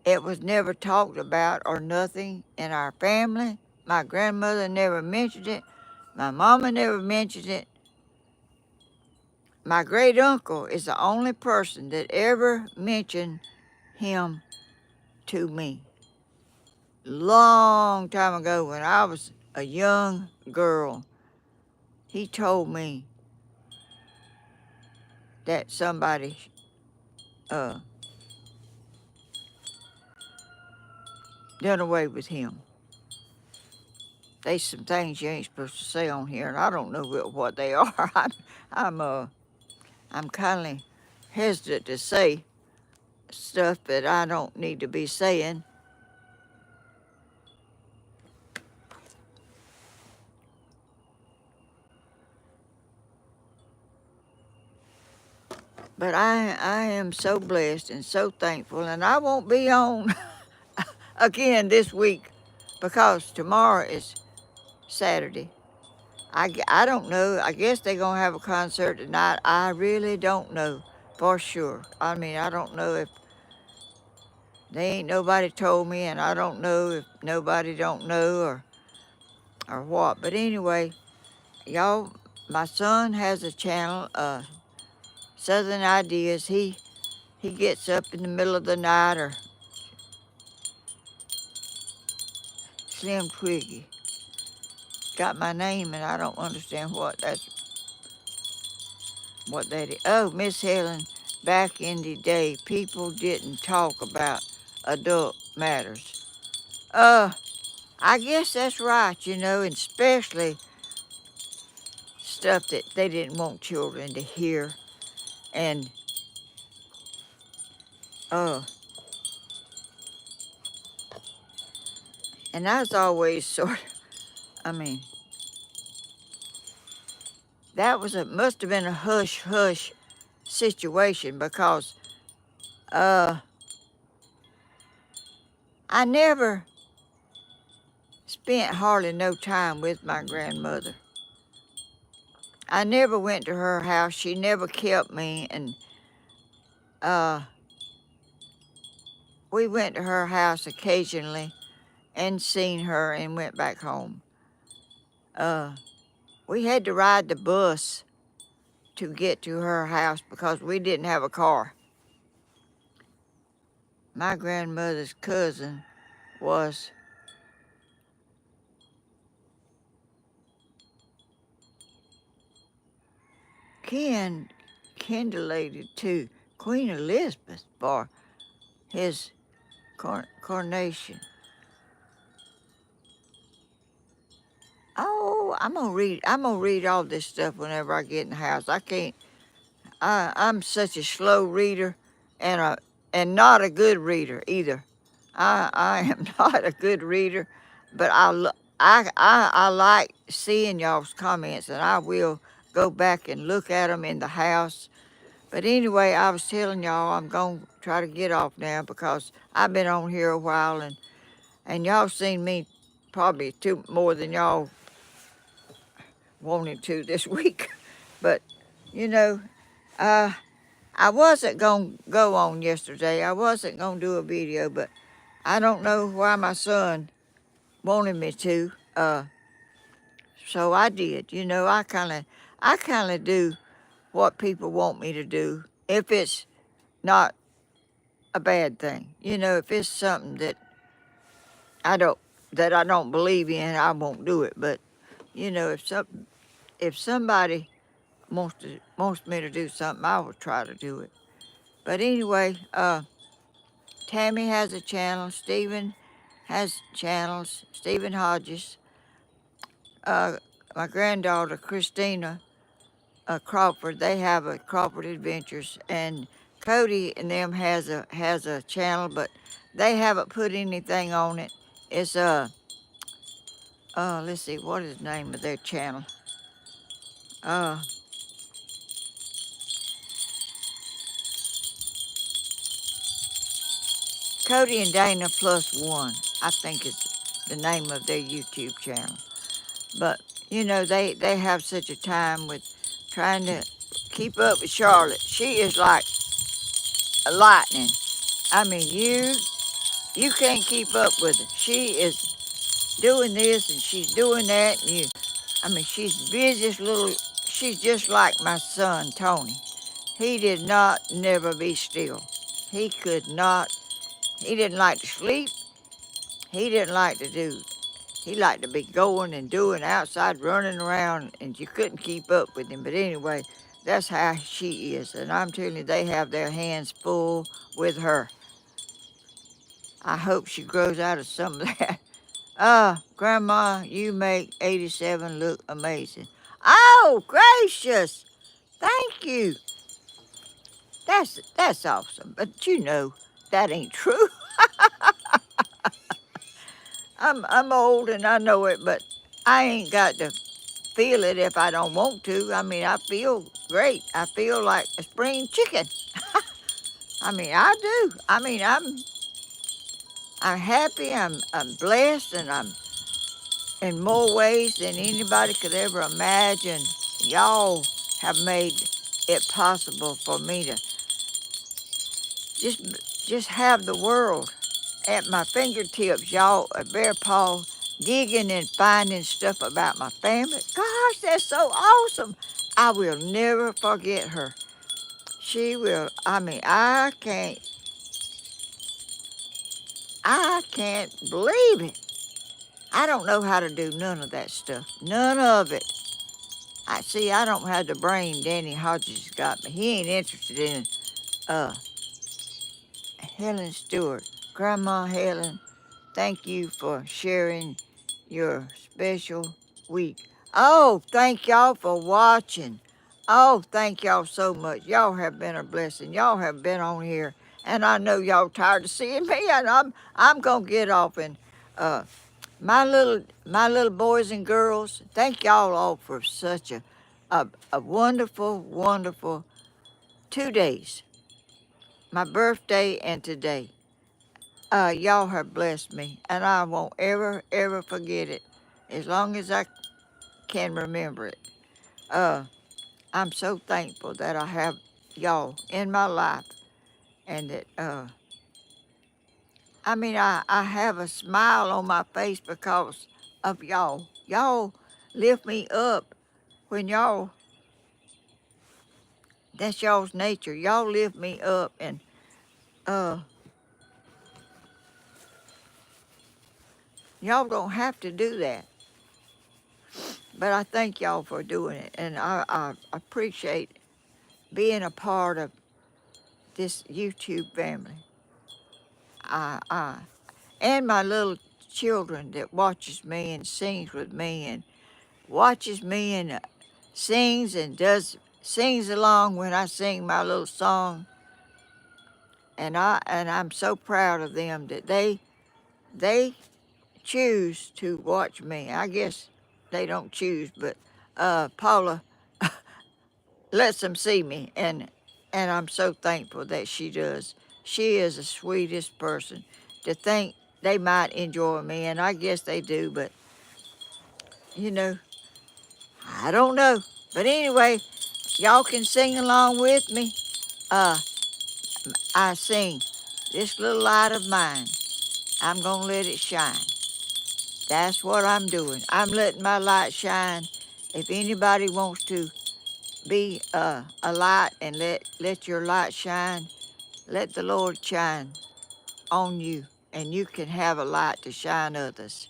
it was never talked about or nothing in our family. My grandmother never mentioned it. My mama never mentioned it. My great uncle is the only person that ever mentioned him to me. Long time ago when I was a young girl, he told me that somebody uh, done away with him. There's some things you ain't supposed to say on here, and I don't know what they are. I'm I'm kind of hesitant to say stuff that I don't need to be saying. But I am so blessed and so thankful, and I won't be on again this week because tomorrow is Saturday. I don't know. I guess they're going to have a concert tonight. I really don't know for sure. I mean, I don't know if they ain't nobody told me, and I don't know if nobody don't know or what. But anyway, y'all, my son has a channel, Southern Ideas. He gets up in the middle of the night or Slim Twiggy. Got my name and I don't understand what that is. Oh, Miss Helen, back in the day, people didn't talk about adult matters. I guess that's right, and especially stuff that they didn't want children to hear. And uh and I was always sort of, I mean, that must have been a hush hush situation because uh I never spent hardly no time with my grandmother. I never went to her house. She never kept me, and uh we went to her house occasionally and seen her and went back home. Uh we had to ride the bus to get to her house because we didn't have a car. My grandmother's cousin was kindled to Queen Elizabeth for his coronation. Oh, I'm gonna read all this stuff whenever I get in the house. I can't. I'm such a slow reader, and not a good reader either. I am not a good reader, but I like seeing y'all's comments, and I will go back and look at them in the house. But anyway, I was telling y'all I'm gonna try to get off now because I've been on here a while, and y'all seen me probably more than y'all wanted to this week. But you know, uh, I wasn't going to go on yesterday. I wasn't going to do a video, but I don't know why my son wanted me to. So I did. I kind of do what people want me to do if it's not a bad thing. If it's something I don't that I don't believe in, I won't do it. But if somebody wants me to do something, I will try to do it. But anyway, Tammy has a channel. Stephen has channels. Stephen Hodges. Uh, my granddaughter Christina Crawford. They have a Crawford Adventures, and Cody and them has a channel, but they haven't put anything on it. It's let's see, what is the name of their channel? Uh, Cody and Dana Plus One, I think is the name of their YouTube channel. But they have such a time with trying to keep up with Charlotte. She is like a lightning. I mean, you can't keep up with her. She is doing this and she's doing that, and I mean, she's busiest little. She's just like my son Tony. He did not never be still. He could not. He didn't like to sleep. He didn't like to do. He liked to be going and doing outside, running around, and you couldn't keep up with him. But anyway, that's how she is. And I'm telling you, they have their hands full with her. I hope she grows out of some of that. Grandma, you make 87 look amazing. Oh, gracious. Thank you. That's awesome. But that ain't true. I'm old and I know it, but I ain't got to feel it if I don't want to. I mean, I feel great. I feel like a spring chicken. I mean, I do. I mean, I'm happy. I'm blessed, and in more ways than anybody could ever imagine. Y'all have made it possible for me to just have the world at my fingertips. Y'all, Bear Paul digging and finding stuff about my family. Gosh, that's so awesome. I will never forget her. She will, I mean, I can't believe it. I don't know how to do none of that stuff. None of it. I don't have the brain Danny Hodges got, but he ain't interested in uh Helen Stewart. Grandma Helen, thank you for sharing your special week. Oh, thank y'all for watching. Oh, thank y'all so much. Y'all have been a blessing. Y'all have been on here, and I know y'all tired of seeing me, and I'm gonna get off. And uh, my little boys and girls, thank y'all all for such a wonderful, wonderful 2 days. My birthday and today. Y'all have blessed me, and I won't ever, ever forget it as long as I can remember it. Uh, I'm so thankful that I have y'all in my life, and that, I have a smile on my face because of y'all. Y'all lift me up when that's y'all's nature. Y'all lift me up, and uh, y'all don't have to do that. But I thank y'all for doing it, and I appreciate being a part of this YouTube family. I and my little children that watches me and sings with me and watches me and sings along when I sing my little song, and I'm so proud of them that they choose to watch me. I guess they don't choose, but Paula lets them see me, and I'm so thankful that she does. She is the sweetest person. To think they might enjoy me, and I guess they do, but you know, I don't know. But anyway, y'all can sing along with me. Uh, I sing, "This little light of mine, I'm gonna let it shine." That's what I'm doing. I'm letting my light shine. If anybody wants to be a light and let your light shine, let the Lord shine on you, and you can have a light to shine others.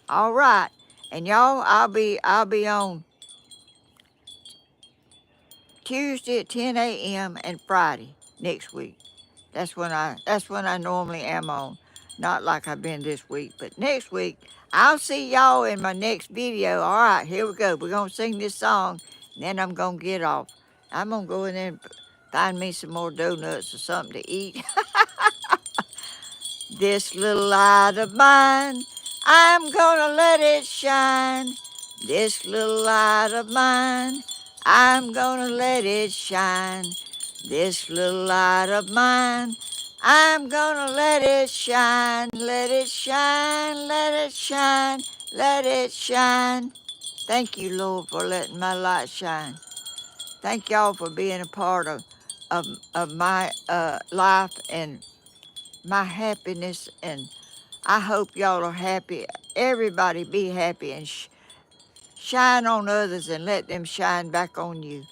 All right, and y'all, I'll be on Tuesday at 10 a.m. and Friday next week. That's when I normally am on. Not like I've been this week, but next week I'll see y'all in my next video. All right, here we go. We're gonna sing this song, and then I'm gonna get off. I'm gonna go in there and find me some more donuts or something to eat. This little light of mine, I'm gonna let it shine. This little light of mine, I'm gonna let it shine. This little light of mine, I'm gonna let it shine. Let it shine, let it shine, let it shine. Thank you, Lord, for letting my light shine. Thank y'all for being a part of my life and my happiness, and I hope y'all are happy. Everybody be happy and shine on others and let them shine back on you.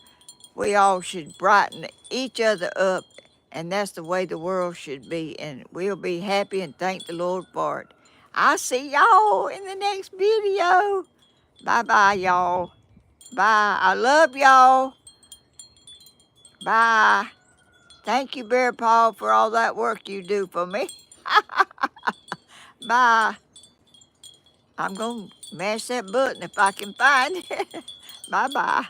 We all should brighten each other up, and that's the way the world should be, and we'll be happy and thank the Lord for it. I'll see y'all in the next video. Bye-bye, y'all. Bye. I love y'all. Bye. Thank you, Bear Paw, for all that work you do for me. Bye. I'm going to mash that button if I can find it. Bye-bye.